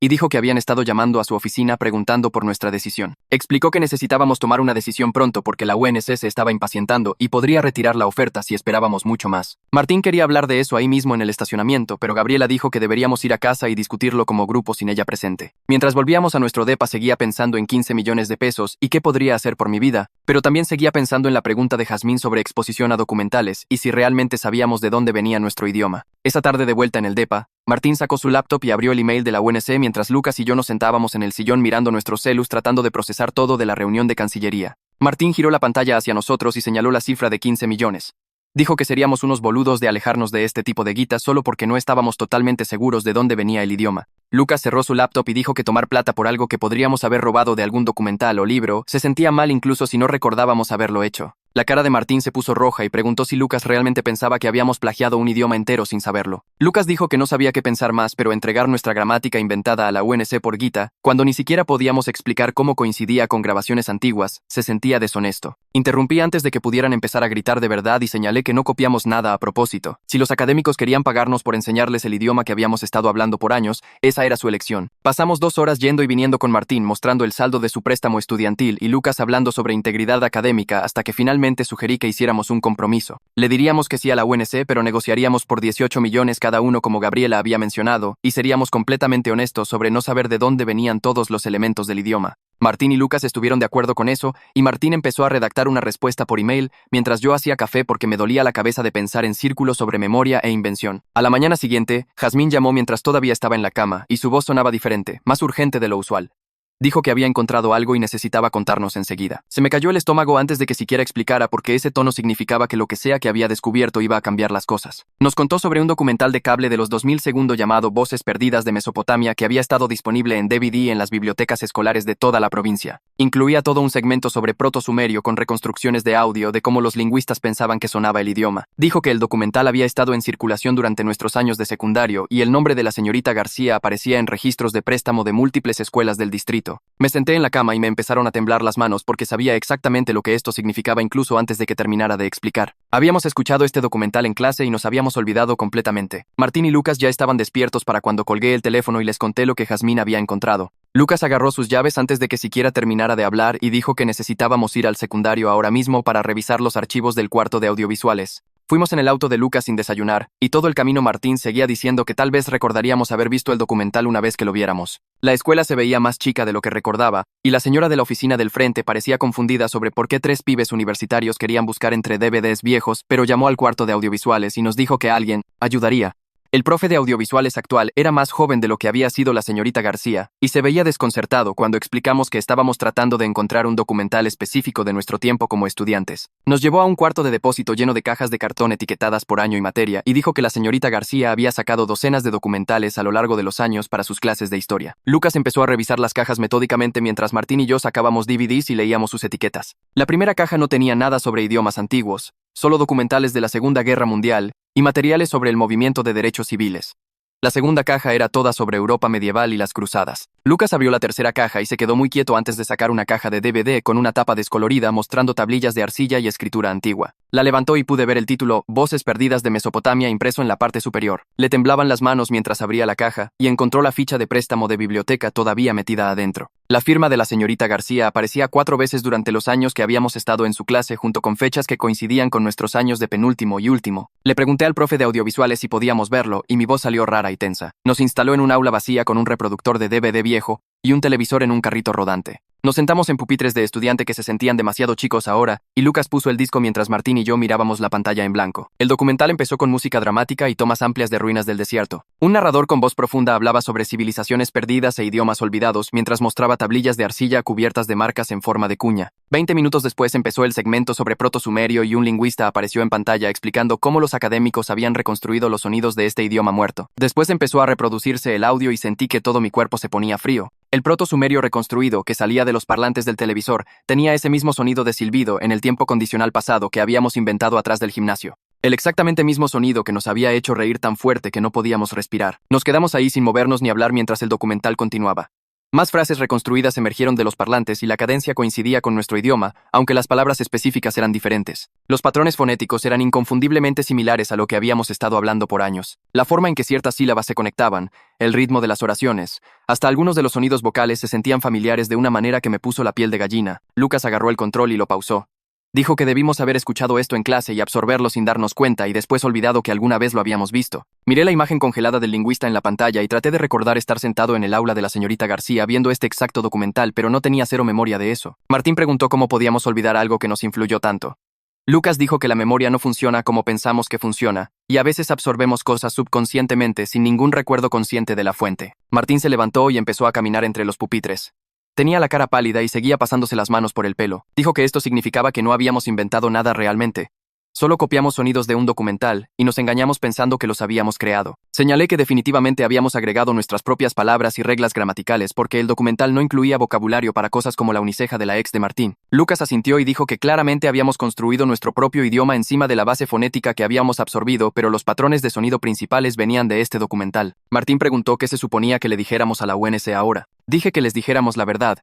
y dijo que habían estado llamando a su oficina preguntando por nuestra decisión. Explicó que necesitábamos tomar una decisión pronto porque la UNC se estaba impacientando y podría retirar la oferta si esperábamos mucho más. Martín quería hablar de eso ahí mismo en el estacionamiento, pero Gabriela dijo que deberíamos ir a casa y discutirlo como grupo sin ella presente. Mientras volvíamos a nuestro depa seguía pensando en 15 millones de pesos y qué podría hacer por mi vida, pero también seguía pensando en la pregunta de Jazmín sobre exposición a documentales y si realmente sabíamos de dónde venía nuestro idioma. Esa tarde de vuelta en el depa, Martín sacó su laptop y abrió el email de la UNC mientras Lucas y yo nos sentábamos en el sillón mirando nuestros celus tratando de procesar todo de la reunión de Cancillería. Martín giró la pantalla hacia nosotros y señaló la cifra de 15 millones. Dijo que seríamos unos boludos de alejarnos de este tipo de guita solo porque no estábamos totalmente seguros de dónde venía el idioma. Lucas cerró su laptop y dijo que tomar plata por algo que podríamos haber robado de algún documental o libro se sentía mal incluso si no recordábamos haberlo hecho. La cara de Martín se puso roja y preguntó si Lucas realmente pensaba que habíamos plagiado un idioma entero sin saberlo. Lucas dijo que no sabía qué pensar más, pero entregar nuestra gramática inventada a la UNC por guita, cuando ni siquiera podíamos explicar cómo coincidía con grabaciones antiguas, se sentía deshonesto. Interrumpí antes de que pudieran empezar a gritar de verdad y señalé que no copiamos nada a propósito. Si los académicos querían pagarnos por enseñarles el idioma que habíamos estado hablando por años, esa era su elección. Pasamos 2 horas yendo y viniendo con Martín mostrando el saldo de su préstamo estudiantil y Lucas hablando sobre integridad académica hasta que finalmente sugerí que hiciéramos un compromiso. Le diríamos que sí a la UNC, pero negociaríamos por 18 millones cada uno como Gabriela había mencionado, y seríamos completamente honestos sobre no saber de dónde venían todos los elementos del idioma. Martín y Lucas estuvieron de acuerdo con eso, y Martín empezó a redactar una respuesta por email, mientras yo hacía café porque me dolía la cabeza de pensar en círculos sobre memoria e invención. A la mañana siguiente, Jazmín llamó mientras todavía estaba en la cama, y su voz sonaba diferente, más urgente de lo usual. Dijo que había encontrado algo y necesitaba contarnos enseguida. Se me cayó el estómago antes de que siquiera explicara porque ese tono significaba que lo que sea que había descubierto iba a cambiar las cosas. Nos contó sobre un documental de cable de los 2000 segundos llamado Voces Perdidas de Mesopotamia que había estado disponible en DVD en las bibliotecas escolares de toda la provincia. Incluía todo un segmento sobre proto-sumerio con reconstrucciones de audio de cómo los lingüistas pensaban que sonaba el idioma. Dijo que el documental había estado en circulación durante nuestros años de secundario y el nombre de la señorita García aparecía en registros de préstamo de múltiples escuelas del distrito. Me senté en la cama y me empezaron a temblar las manos porque sabía exactamente lo que esto significaba incluso antes de que terminara de explicar. Habíamos escuchado este documental en clase y nos habíamos olvidado completamente. Martín y Lucas ya estaban despiertos para cuando colgué el teléfono y les conté lo que Jazmín había encontrado. Lucas agarró sus llaves antes de que siquiera terminara de hablar y dijo que necesitábamos ir al secundario ahora mismo para revisar los archivos del cuarto de audiovisuales. Fuimos en el auto de Lucas sin desayunar, y todo el camino Martín seguía diciendo que tal vez recordaríamos haber visto el documental una vez que lo viéramos. La escuela se veía más chica de lo que recordaba, y la señora de la oficina del frente parecía confundida sobre por qué 3 pibes universitarios querían buscar entre DVDs viejos, pero llamó al cuarto de audiovisuales y nos dijo que alguien ayudaría. El profe de audiovisuales actual era más joven de lo que había sido la señorita García, y se veía desconcertado cuando explicamos que estábamos tratando de encontrar un documental específico de nuestro tiempo como estudiantes. Nos llevó a un cuarto de depósito lleno de cajas de cartón etiquetadas por año y materia, y dijo que la señorita García había sacado docenas de documentales a lo largo de los años para sus clases de historia. Lucas empezó a revisar las cajas metódicamente mientras Martín y yo sacábamos DVDs y leíamos sus etiquetas. La primera caja no tenía nada sobre idiomas antiguos, solo documentales de la Segunda Guerra Mundial, y materiales sobre el movimiento de derechos civiles. La segunda caja era toda sobre Europa medieval y las cruzadas. Lucas abrió la tercera caja y se quedó muy quieto antes de sacar una caja de DVD con una tapa descolorida mostrando tablillas de arcilla y escritura antigua. La levantó y pude ver el título Voces perdidas de Mesopotamia impreso en la parte superior. Le temblaban las manos mientras abría la caja y encontró la ficha de préstamo de biblioteca todavía metida adentro. La firma de la señorita García aparecía 4 veces durante los años que habíamos estado en su clase, junto con fechas que coincidían con nuestros años de penúltimo y último. Le pregunté al profe de audiovisuales si podíamos verlo y mi voz salió rara y tensa. Nos instaló en un aula vacía con un reproductor de DVD viejo y un televisor en un carrito rodante. Nos sentamos en pupitres de estudiante que se sentían demasiado chicos ahora, y Lucas puso el disco mientras Martín y yo mirábamos la pantalla en blanco. El documental empezó con música dramática y tomas amplias de ruinas del desierto. Un narrador con voz profunda hablaba sobre civilizaciones perdidas e idiomas olvidados mientras mostraba tablillas de arcilla cubiertas de marcas en forma de cuña. 20 minutos después empezó el segmento sobre proto-sumerio y un lingüista apareció en pantalla explicando cómo los académicos habían reconstruido los sonidos de este idioma muerto. Después empezó a reproducirse el audio y sentí que todo mi cuerpo se ponía frío. El proto-sumerio reconstruido, que salía de los parlantes del televisor, tenía ese mismo sonido de silbido en el tiempo condicional pasado que habíamos inventado atrás del gimnasio. El exactamente mismo sonido que nos había hecho reír tan fuerte que no podíamos respirar. Nos quedamos ahí sin movernos ni hablar mientras el documental continuaba. Más frases reconstruidas emergieron de los parlantes y la cadencia coincidía con nuestro idioma, aunque las palabras específicas eran diferentes. Los patrones fonéticos eran inconfundiblemente similares a lo que habíamos estado hablando por años. La forma en que ciertas sílabas se conectaban, el ritmo de las oraciones, hasta algunos de los sonidos vocales se sentían familiares de una manera que me puso la piel de gallina. Lucas agarró el control y lo pausó. Dijo que debimos haber escuchado esto en clase y absorberlo sin darnos cuenta y después olvidado que alguna vez lo habíamos visto. Miré la imagen congelada del lingüista en la pantalla y traté de recordar estar sentado en el aula de la señorita García viendo este exacto documental, pero no tenía cero memoria de eso. Martín preguntó cómo podíamos olvidar algo que nos influyó tanto. Lucas dijo que la memoria no funciona como pensamos que funciona, y a veces absorbemos cosas subconscientemente sin ningún recuerdo consciente de la fuente. Martín se levantó y empezó a caminar entre los pupitres. Tenía la cara pálida y seguía pasándose las manos por el pelo. Dijo que esto significaba que no habíamos inventado nada realmente. Solo copiamos sonidos de un documental y nos engañamos pensando que los habíamos creado. Señalé que definitivamente habíamos agregado nuestras propias palabras y reglas gramaticales porque el documental no incluía vocabulario para cosas como la uniceja de la ex de Martín. Lucas asintió y dijo que claramente habíamos construido nuestro propio idioma encima de la base fonética que habíamos absorbido, pero los patrones de sonido principales venían de este documental. Martín preguntó qué se suponía que le dijéramos a la UNC ahora. Dije que les dijéramos la verdad,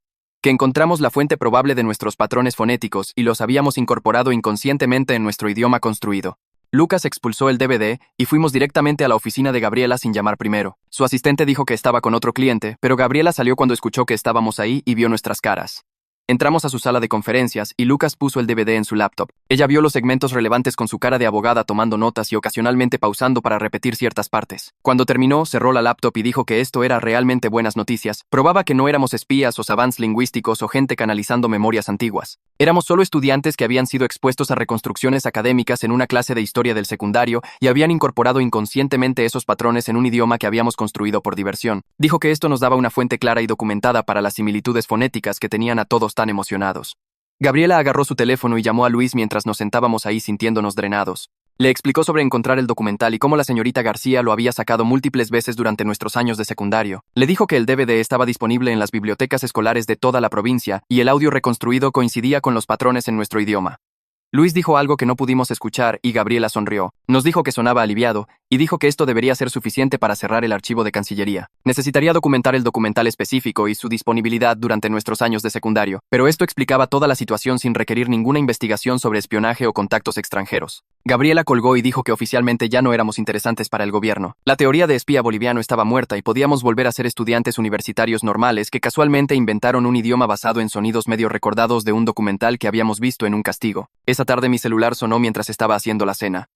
que encontramos la fuente probable de nuestros patrones fonéticos y los habíamos incorporado inconscientemente en nuestro idioma construido. Lucas expulsó el DVD y fuimos directamente a la oficina de Gabriela sin llamar primero. Su asistente dijo que estaba con otro cliente, pero Gabriela salió cuando escuchó que estábamos ahí y vio nuestras caras. Entramos a su sala de conferencias y Lucas puso el DVD en su laptop. Ella vio los segmentos relevantes con su cara de abogada tomando notas y ocasionalmente pausando para repetir ciertas partes. Cuando terminó, cerró la laptop y dijo que esto era realmente buenas noticias. Probaba que no éramos espías o savants lingüísticos o gente canalizando memorias antiguas. Éramos solo estudiantes que habían sido expuestos a reconstrucciones académicas en una clase de historia del secundario y habían incorporado inconscientemente esos patrones en un idioma que habíamos construido por diversión. Dijo que esto nos daba una fuente clara y documentada para las similitudes fonéticas que tenían a todos tan emocionados. Gabriela agarró su teléfono y llamó a Luis mientras nos sentábamos ahí sintiéndonos drenados. Le explicó sobre encontrar el documental y cómo la señorita García lo había sacado múltiples veces durante nuestros años de secundario. Le dijo que el DVD estaba disponible en las bibliotecas escolares de toda la provincia y el audio reconstruido coincidía con los patrones en nuestro idioma. Luis dijo algo que no pudimos escuchar y Gabriela sonrió. Nos dijo que sonaba aliviado y dijo que esto debería ser suficiente para cerrar el archivo de Cancillería. Necesitaría documentar el documental específico y su disponibilidad durante nuestros años de secundario, pero esto explicaba toda la situación sin requerir ninguna investigación sobre espionaje o contactos extranjeros. Gabriela colgó y dijo que oficialmente ya no éramos interesantes para el gobierno. La teoría de espía boliviano estaba muerta y podíamos volver a ser estudiantes universitarios normales que casualmente inventaron un idioma basado en sonidos medio recordados de un documental que habíamos visto en un castigo. Esa tarde mi celular sonó mientras estaba haciendo la cena.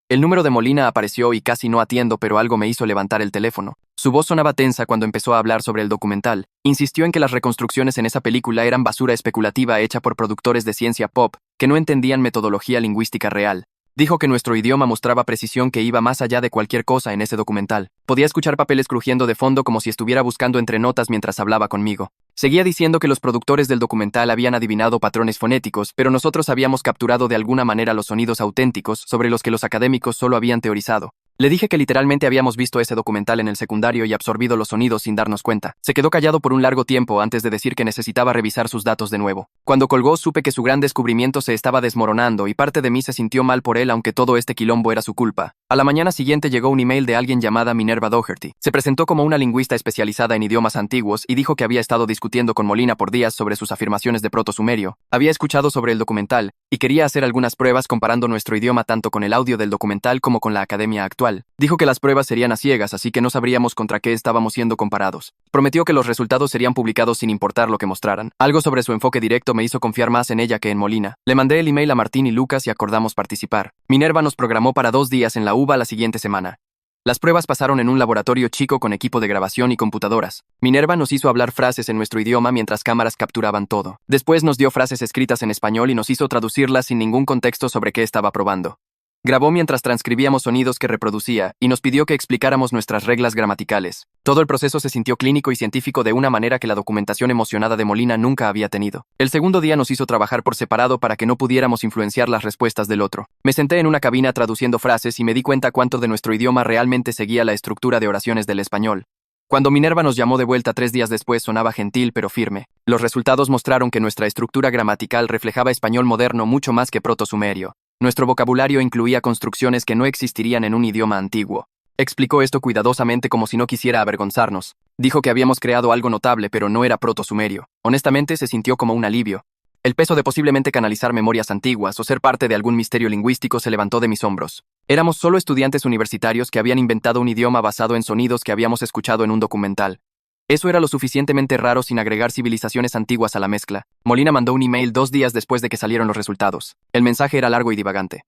El número de Molina apareció y casi no atiendo, pero algo me hizo levantar el teléfono. Su voz sonaba tensa cuando empezó a hablar sobre el documental. Insistió en que las reconstrucciones en esa película eran basura especulativa hecha por productores de ciencia pop que no entendían metodología lingüística real. Dijo que nuestro idioma mostraba precisión que iba más allá de cualquier cosa en ese documental. Podía escuchar papeles crujiendo de fondo como si estuviera buscando entre notas mientras hablaba conmigo. Seguía diciendo que los productores del documental habían adivinado patrones fonéticos, pero nosotros habíamos capturado de alguna manera los sonidos auténticos sobre los que los académicos solo habían teorizado. Le dije que literalmente habíamos visto ese documental en el secundario y absorbido los sonidos sin darnos cuenta. Se quedó callado por un largo tiempo antes de decir que necesitaba revisar sus datos de nuevo. Cuando colgó, supe que su gran descubrimiento se estaba desmoronando y parte de mí se sintió mal por él, aunque todo este quilombo era su culpa. A la mañana siguiente llegó un email de alguien llamada Minerva Doherty. Se presentó como una lingüista especializada en idiomas antiguos y dijo que había estado discutiendo con Molina por días sobre sus afirmaciones de proto-sumerio. Había escuchado sobre el documental y quería hacer algunas pruebas comparando nuestro idioma tanto con el audio del documental como con la academia actual. Dijo que las pruebas serían a ciegas, así que no sabríamos contra qué estábamos siendo comparados. Prometió que los resultados serían publicados sin importar lo que mostraran. Algo sobre su enfoque directo me hizo confiar más en ella que en Molina. Le mandé el email a Martín y Lucas y acordamos participar. Minerva nos programó para 2 días en la UBA la siguiente semana. Las pruebas pasaron en un laboratorio chico con equipo de grabación y computadoras. Minerva nos hizo hablar frases en nuestro idioma mientras cámaras capturaban todo. Después nos dio frases escritas en español y nos hizo traducirlas sin ningún contexto sobre qué estaba probando. Grabó mientras transcribíamos sonidos que reproducía y nos pidió que explicáramos nuestras reglas gramaticales. Todo el proceso se sintió clínico y científico de una manera que la documentación emocionada de Molina nunca había tenido. El segundo día nos hizo trabajar por separado para que no pudiéramos influenciar las respuestas del otro. Me senté en una cabina traduciendo frases y me di cuenta cuánto de nuestro idioma realmente seguía la estructura de oraciones del español. Cuando Minerva nos llamó de vuelta 3 días después sonaba gentil pero firme. Los resultados mostraron que nuestra estructura gramatical reflejaba español moderno mucho más que proto-sumerio. Nuestro vocabulario incluía construcciones que no existirían en un idioma antiguo. Explicó esto cuidadosamente como si no quisiera avergonzarnos. Dijo que habíamos creado algo notable, pero no era proto-sumerio. Honestamente, se sintió como un alivio. El peso de posiblemente canalizar memorias antiguas o ser parte de algún misterio lingüístico se levantó de mis hombros. Éramos solo estudiantes universitarios que habían inventado un idioma basado en sonidos que habíamos escuchado en un documental. Eso era lo suficientemente raro sin agregar civilizaciones antiguas a la mezcla. Molina mandó un email 2 días después de que salieron los resultados. El mensaje era largo y divagante.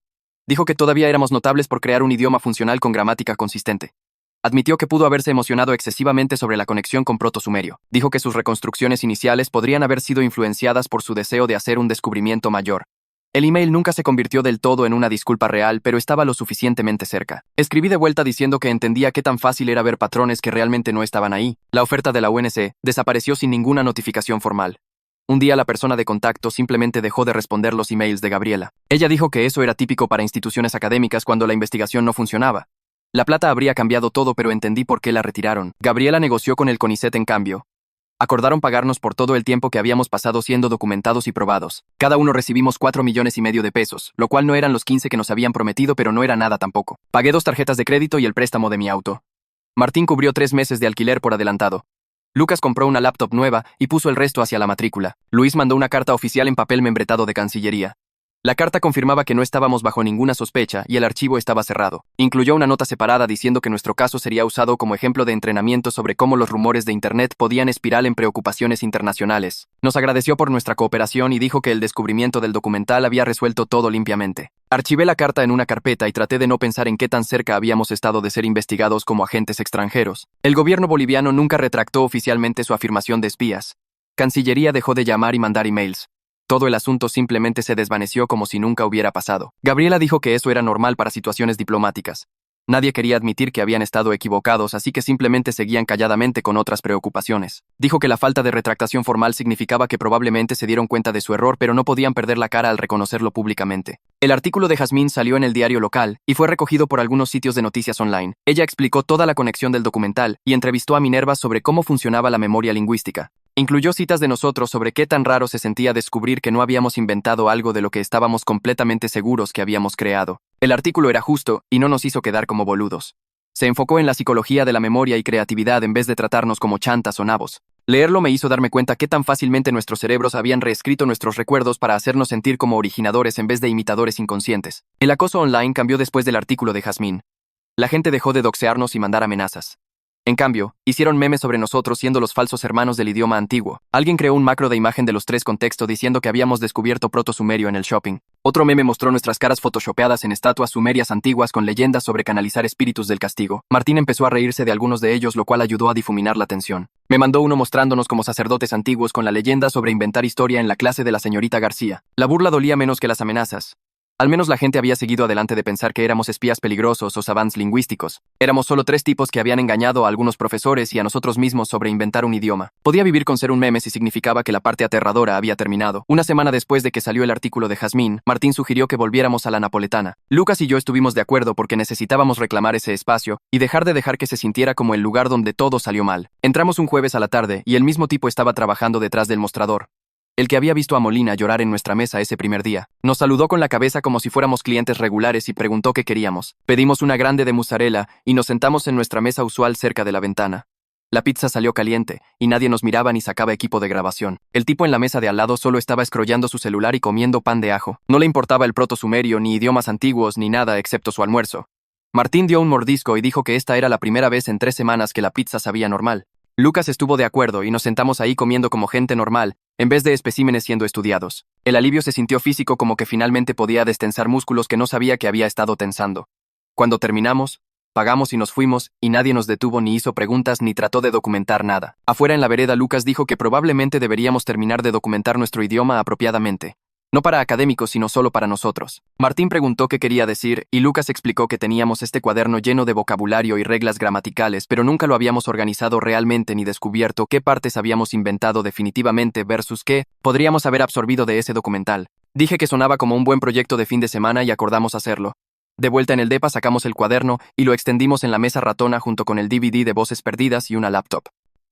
Dijo que todavía éramos notables por crear un idioma funcional con gramática consistente. Admitió que pudo haberse emocionado excesivamente sobre la conexión con proto-sumerio. Dijo que sus reconstrucciones iniciales podrían haber sido influenciadas por su deseo de hacer un descubrimiento mayor. El email nunca se convirtió del todo en una disculpa real, pero estaba lo suficientemente cerca. Escribí de vuelta diciendo que entendía qué tan fácil era ver patrones que realmente no estaban ahí. La oferta de la UNC desapareció sin ninguna notificación formal. Un día la persona de contacto simplemente dejó de responder los emails de Gabriela. Ella dijo que eso era típico para instituciones académicas cuando la investigación no funcionaba. La plata habría cambiado todo, pero entendí por qué la retiraron. Gabriela negoció con el CONICET en cambio. Acordaron pagarnos por todo el tiempo que habíamos pasado siendo documentados y probados. Cada uno recibimos 4,5 millones de pesos, lo cual no eran los 15 que nos habían prometido, pero no era nada tampoco. Pagué 2 tarjetas de crédito y el préstamo de mi auto. Martín cubrió 3 meses de alquiler por adelantado. Lucas compró una laptop nueva y puso el resto hacia la matrícula. Luis mandó una carta oficial en papel membretado de Cancillería. La carta confirmaba que no estábamos bajo ninguna sospecha y el archivo estaba cerrado. Incluyó una nota separada diciendo que nuestro caso sería usado como ejemplo de entrenamiento sobre cómo los rumores de Internet podían espiral en preocupaciones internacionales. Nos agradeció por nuestra cooperación y dijo que el descubrimiento del documental había resuelto todo limpiamente. Archivé la carta en una carpeta y traté de no pensar en qué tan cerca habíamos estado de ser investigados como agentes extranjeros. El gobierno boliviano nunca retractó oficialmente su afirmación de espías. Cancillería dejó de llamar y mandar emails. Todo el asunto simplemente se desvaneció como si nunca hubiera pasado. Gabriela dijo que eso era normal para situaciones diplomáticas. Nadie quería admitir que habían estado equivocados, así que simplemente seguían calladamente con otras preocupaciones. Dijo que la falta de retractación formal significaba que probablemente se dieron cuenta de su error, pero no podían perder la cara al reconocerlo públicamente. El artículo de Jazmín salió en el diario local y fue recogido por algunos sitios de noticias online. Ella explicó toda la conexión del documental y entrevistó a Minerva sobre cómo funcionaba la memoria lingüística. Incluyó citas de nosotros sobre qué tan raro se sentía descubrir que no habíamos inventado algo de lo que estábamos completamente seguros que habíamos creado. El artículo era justo y no nos hizo quedar como boludos. Se enfocó en la psicología de la memoria y creatividad en vez de tratarnos como chantas o nabos. Leerlo me hizo darme cuenta qué tan fácilmente nuestros cerebros habían reescrito nuestros recuerdos para hacernos sentir como originadores en vez de imitadores inconscientes. El acoso online cambió después del artículo de Jazmín. La gente dejó de doxearnos y mandar amenazas. En cambio, hicieron memes sobre nosotros siendo los falsos hermanos del idioma antiguo. Alguien creó un macro de imagen de los 3 contextos diciendo que habíamos descubierto proto-sumerio en el shopping. Otro meme mostró nuestras caras photoshopeadas en estatuas sumerias antiguas con leyendas sobre canalizar espíritus del castigo. Martín empezó a reírse de algunos de ellos, lo cual ayudó a difuminar la tensión. Me mandó uno mostrándonos como sacerdotes antiguos con la leyenda sobre inventar historia en la clase de la señorita García. La burla dolía menos que las amenazas. Al menos la gente había seguido adelante de pensar que éramos espías peligrosos o savants lingüísticos. Éramos solo 3 tipos que habían engañado a algunos profesores y a nosotros mismos sobre inventar un idioma. Podía vivir con ser un meme si significaba que la parte aterradora había terminado. Una semana después de que salió el artículo de Jazmín, Martín sugirió que volviéramos a la napoletana. Lucas y yo estuvimos de acuerdo porque necesitábamos reclamar ese espacio y dejar que se sintiera como el lugar donde todo salió mal. Entramos un jueves a la tarde y el mismo tipo estaba trabajando detrás del mostrador. El que había visto a Molina llorar en nuestra mesa ese primer día. Nos saludó con la cabeza como si fuéramos clientes regulares y preguntó qué queríamos. Pedimos una grande de mozzarella y nos sentamos en nuestra mesa usual cerca de la ventana. La pizza salió caliente y nadie nos miraba ni sacaba equipo de grabación. El tipo en la mesa de al lado solo estaba escrollando su celular y comiendo pan de ajo. No le importaba el proto-sumerio, ni idiomas antiguos, ni nada excepto su almuerzo. Martín dio un mordisco y dijo que esta era la primera vez en 3 semanas que la pizza sabía normal. Lucas estuvo de acuerdo y nos sentamos ahí comiendo como gente normal, en vez de especímenes siendo estudiados. El alivio se sintió físico, como que finalmente podía destensar músculos que no sabía que había estado tensando. Cuando terminamos, pagamos y nos fuimos, y nadie nos detuvo ni hizo preguntas ni trató de documentar nada. Afuera en la vereda, Lucas dijo que probablemente deberíamos terminar de documentar nuestro idioma apropiadamente. No para académicos, sino solo para nosotros. Martín preguntó qué quería decir, y Lucas explicó que teníamos este cuaderno lleno de vocabulario y reglas gramaticales, pero nunca lo habíamos organizado realmente ni descubierto qué partes habíamos inventado definitivamente versus qué podríamos haber absorbido de ese documental. Dije que sonaba como un buen proyecto de fin de semana y acordamos hacerlo. De vuelta en el depa sacamos el cuaderno y lo extendimos en la mesa ratona junto con el DVD de Voces Perdidas y una laptop.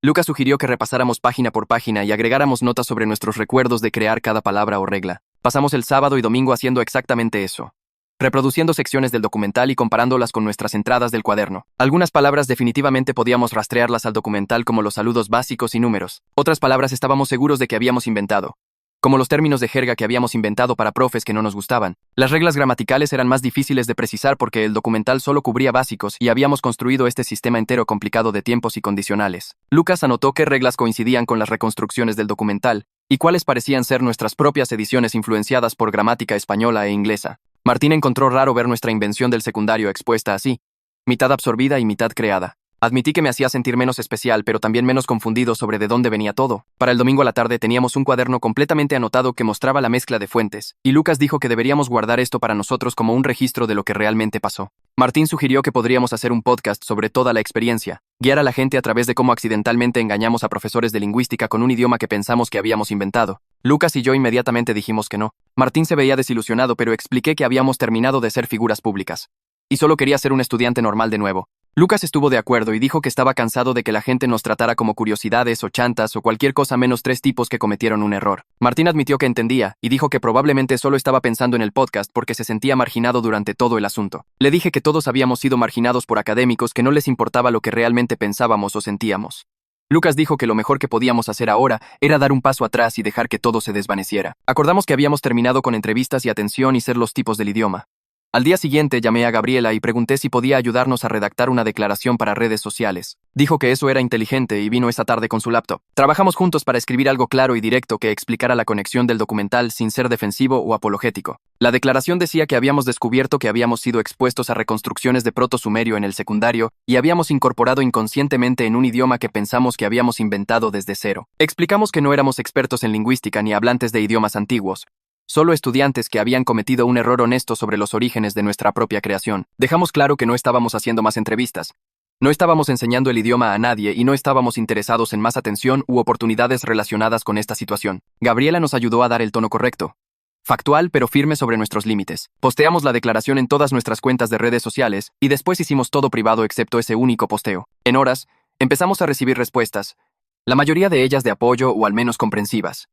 Lucas sugirió que repasáramos página por página y agregáramos notas sobre nuestros recuerdos de crear cada palabra o regla. Pasamos el sábado y domingo haciendo exactamente eso, reproduciendo secciones del documental y comparándolas con nuestras entradas del cuaderno. Algunas palabras definitivamente podíamos rastrearlas al documental, como los saludos básicos y números. Otras palabras estábamos seguros de que habíamos inventado, como los términos de jerga que habíamos inventado para profes que no nos gustaban. Las reglas gramaticales eran más difíciles de precisar porque el documental solo cubría básicos y habíamos construido este sistema entero complicado de tiempos y condicionales. Lucas anotó qué reglas coincidían con las reconstrucciones del documental y cuáles parecían ser nuestras propias ediciones influenciadas por gramática española e inglesa. Martín encontró raro ver nuestra invención del secundario expuesta así, mitad absorbida y mitad creada. Admití que me hacía sentir menos especial, pero también menos confundido sobre de dónde venía todo. Para el domingo a la tarde teníamos un cuaderno completamente anotado que mostraba la mezcla de fuentes, y Lucas dijo que deberíamos guardar esto para nosotros como un registro de lo que realmente pasó. Martín sugirió que podríamos hacer un podcast sobre toda la experiencia, guiar a la gente a través de cómo accidentalmente engañamos a profesores de lingüística con un idioma que pensamos que habíamos inventado. Lucas y yo inmediatamente dijimos que no. Martín se veía desilusionado, pero expliqué que habíamos terminado de ser figuras públicas y solo quería ser un estudiante normal de nuevo. Lucas estuvo de acuerdo y dijo que estaba cansado de que la gente nos tratara como curiosidades o chantas o cualquier cosa menos 3 tipos que cometieron un error. Martín admitió que entendía y dijo que probablemente solo estaba pensando en el podcast porque se sentía marginado durante todo el asunto. Le dije que todos habíamos sido marginados por académicos que no les importaba lo que realmente pensábamos o sentíamos. Lucas dijo que lo mejor que podíamos hacer ahora era dar un paso atrás y dejar que todo se desvaneciera. Acordamos que habíamos terminado con entrevistas y atención y ser los tipos del idioma. Al día siguiente llamé a Gabriela y pregunté si podía ayudarnos a redactar una declaración para redes sociales. Dijo que eso era inteligente y vino esa tarde con su laptop. Trabajamos juntos para escribir algo claro y directo que explicara la conexión del documental sin ser defensivo o apologético. La declaración decía que habíamos descubierto que habíamos sido expuestos a reconstrucciones de proto-sumerio en el secundario y habíamos incorporado inconscientemente en un idioma que pensamos que habíamos inventado desde cero. Explicamos que no éramos expertos en lingüística ni hablantes de idiomas antiguos, solo estudiantes que habían cometido un error honesto sobre los orígenes de nuestra propia creación. Dejamos claro que no estábamos haciendo más entrevistas. No estábamos enseñando el idioma a nadie y no estábamos interesados en más atención u oportunidades relacionadas con esta situación. Gabriela nos ayudó a dar el tono correcto, factual pero firme sobre nuestros límites. Posteamos la declaración en todas nuestras cuentas de redes sociales y después hicimos todo privado excepto ese único posteo. En horas, empezamos a recibir respuestas, la mayoría de ellas de apoyo o al menos comprensivas.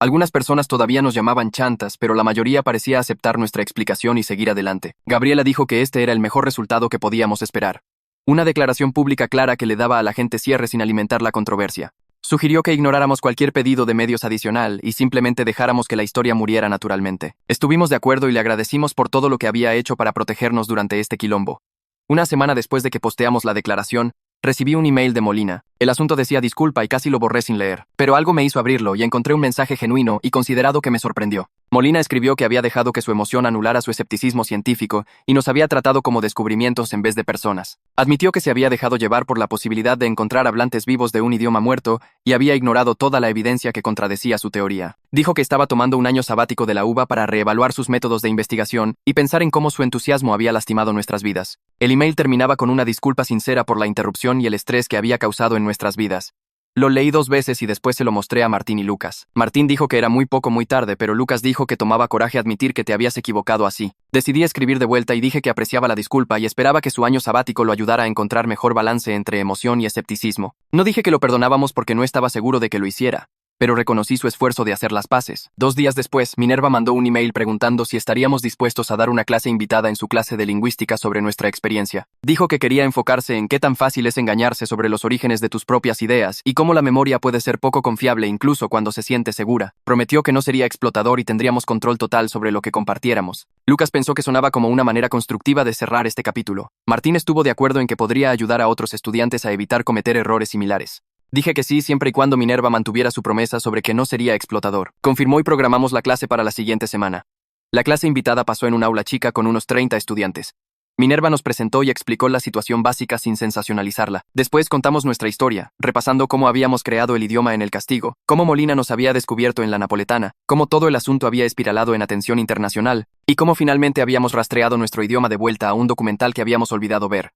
Algunas personas todavía nos llamaban chantas, pero la mayoría parecía aceptar nuestra explicación y seguir adelante. Gabriela dijo que este era el mejor resultado que podíamos esperar. Una declaración pública clara que le daba a la gente cierre sin alimentar la controversia. Sugirió que ignoráramos cualquier pedido de medios adicional y simplemente dejáramos que la historia muriera naturalmente. Estuvimos de acuerdo y le agradecimos por todo lo que había hecho para protegernos durante este quilombo. Una semana después de que posteamos la declaración, recibí un email de Molina. El asunto decía disculpa y casi lo borré sin leer, pero algo me hizo abrirlo y encontré un mensaje genuino y considerado que me sorprendió. Molina escribió que había dejado que su emoción anulara su escepticismo científico y nos había tratado como descubrimientos en vez de personas. Admitió que se había dejado llevar por la posibilidad de encontrar hablantes vivos de un idioma muerto y había ignorado toda la evidencia que contradecía su teoría. Dijo que estaba tomando un año sabático de la UBA para reevaluar sus métodos de investigación y pensar en cómo su entusiasmo había lastimado nuestras vidas. El email terminaba con una disculpa sincera por la interrupción y el estrés que había causado en nuestras vidas. Lo leí 2 veces y después se lo mostré a Martín y Lucas. Martín dijo que era muy tarde, pero Lucas dijo que tomaba coraje admitir que te habías equivocado así. Decidí escribir de vuelta y dije que apreciaba la disculpa y esperaba que su año sabático lo ayudara a encontrar mejor balance entre emoción y escepticismo. No dije que lo perdonábamos porque no estaba seguro de que lo hiciera, pero reconocí su esfuerzo de hacer las paces. 2 días después, Minerva mandó un email preguntando si estaríamos dispuestos a dar una clase invitada en su clase de lingüística sobre nuestra experiencia. Dijo que quería enfocarse en qué tan fácil es engañarse sobre los orígenes de tus propias ideas y cómo la memoria puede ser poco confiable incluso cuando se siente segura. Prometió que no sería explotador y tendríamos control total sobre lo que compartiéramos. Lucas pensó que sonaba como una manera constructiva de cerrar este capítulo. Martín estuvo de acuerdo en que podría ayudar a otros estudiantes a evitar cometer errores similares. Dije que sí siempre y cuando Minerva mantuviera su promesa sobre que no sería explotador. Confirmó y programamos la clase para la siguiente semana. La clase invitada pasó en un aula chica con unos 30 estudiantes. Minerva nos presentó y explicó la situación básica sin sensacionalizarla. Después contamos nuestra historia, repasando cómo habíamos creado el idioma en el castigo, cómo Molina nos había descubierto en la napoletana, cómo todo el asunto había espiralado en atención internacional, y cómo finalmente habíamos rastreado nuestro idioma de vuelta a un documental que habíamos olvidado ver.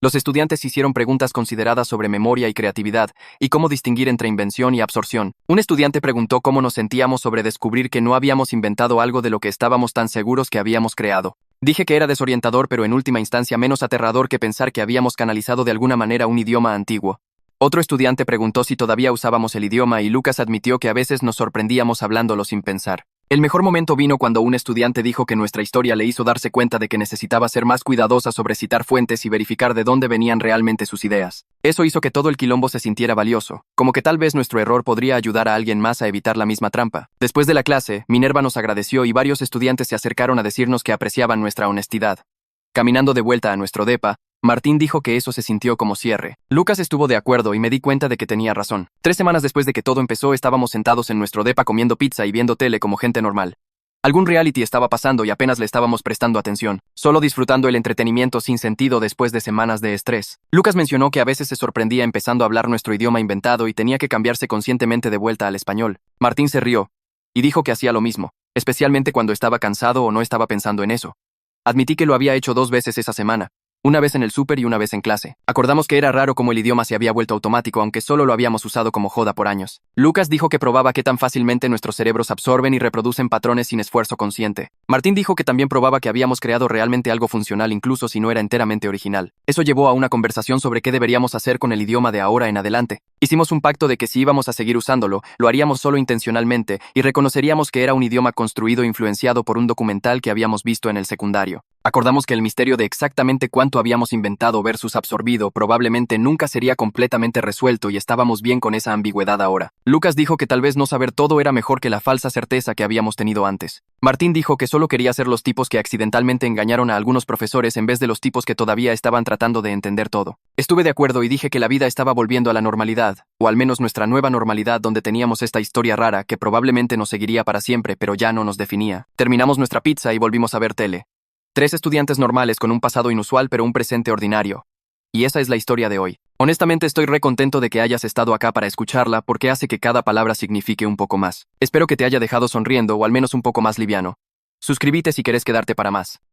Los estudiantes hicieron preguntas consideradas sobre memoria y creatividad, y cómo distinguir entre invención y absorción. Un estudiante preguntó cómo nos sentíamos sobre descubrir que no habíamos inventado algo de lo que estábamos tan seguros que habíamos creado. Dije que era desorientador, pero en última instancia menos aterrador que pensar que habíamos canalizado de alguna manera un idioma antiguo. Otro estudiante preguntó si todavía usábamos el idioma y Lucas admitió que a veces nos sorprendíamos hablándolo sin pensar. El mejor momento vino cuando un estudiante dijo que nuestra historia le hizo darse cuenta de que necesitaba ser más cuidadosa sobre citar fuentes y verificar de dónde venían realmente sus ideas. Eso hizo que todo el quilombo se sintiera valioso, como que tal vez nuestro error podría ayudar a alguien más a evitar la misma trampa. Después de la clase, Minerva nos agradeció y varios estudiantes se acercaron a decirnos que apreciaban nuestra honestidad. Caminando de vuelta a nuestro depa, Martín dijo que eso se sintió como cierre. Lucas estuvo de acuerdo y me di cuenta de que tenía razón. 3 semanas después de que todo empezó, estábamos sentados en nuestro depa comiendo pizza y viendo tele como gente normal. Algún reality estaba pasando y apenas le estábamos prestando atención, solo disfrutando el entretenimiento sin sentido después de semanas de estrés. Lucas mencionó que a veces se sorprendía empezando a hablar nuestro idioma inventado y tenía que cambiarse conscientemente de vuelta al español. Martín se rió y dijo que hacía lo mismo, especialmente cuando estaba cansado o no estaba pensando en eso. Admití que lo había hecho 2 veces esa semana. Una vez en el súper y una vez en clase. Acordamos que era raro cómo el idioma se había vuelto automático, aunque solo lo habíamos usado como joda por años. Lucas dijo que probaba qué tan fácilmente nuestros cerebros absorben y reproducen patrones sin esfuerzo consciente. Martín dijo que también probaba que habíamos creado realmente algo funcional incluso si no era enteramente original. Eso llevó a una conversación sobre qué deberíamos hacer con el idioma de ahora en adelante. Hicimos un pacto de que si íbamos a seguir usándolo, lo haríamos solo intencionalmente y reconoceríamos que era un idioma construido e influenciado por un documental que habíamos visto en el secundario. Acordamos que el misterio de exactamente cuánto habíamos inventado versus absorbido probablemente nunca sería completamente resuelto y estábamos bien con esa ambigüedad ahora. Lucas dijo que tal vez no saber todo era mejor que la falsa certeza que habíamos tenido antes. Martín dijo que solo quería ser los tipos que accidentalmente engañaron a algunos profesores en vez de los tipos que todavía estaban tratando de entender todo. Estuve de acuerdo y dije que la vida estaba volviendo a la normalidad, o al menos nuestra nueva normalidad donde teníamos esta historia rara que probablemente nos seguiría para siempre pero ya no nos definía. Terminamos nuestra pizza y volvimos a ver tele. 3 estudiantes normales con un pasado inusual pero un presente ordinario. Y esa es la historia de hoy. Honestamente estoy re contento de que hayas estado acá para escucharla porque hace que cada palabra signifique un poco más. Espero que te haya dejado sonriendo o al menos un poco más liviano. Suscríbete si querés quedarte para más.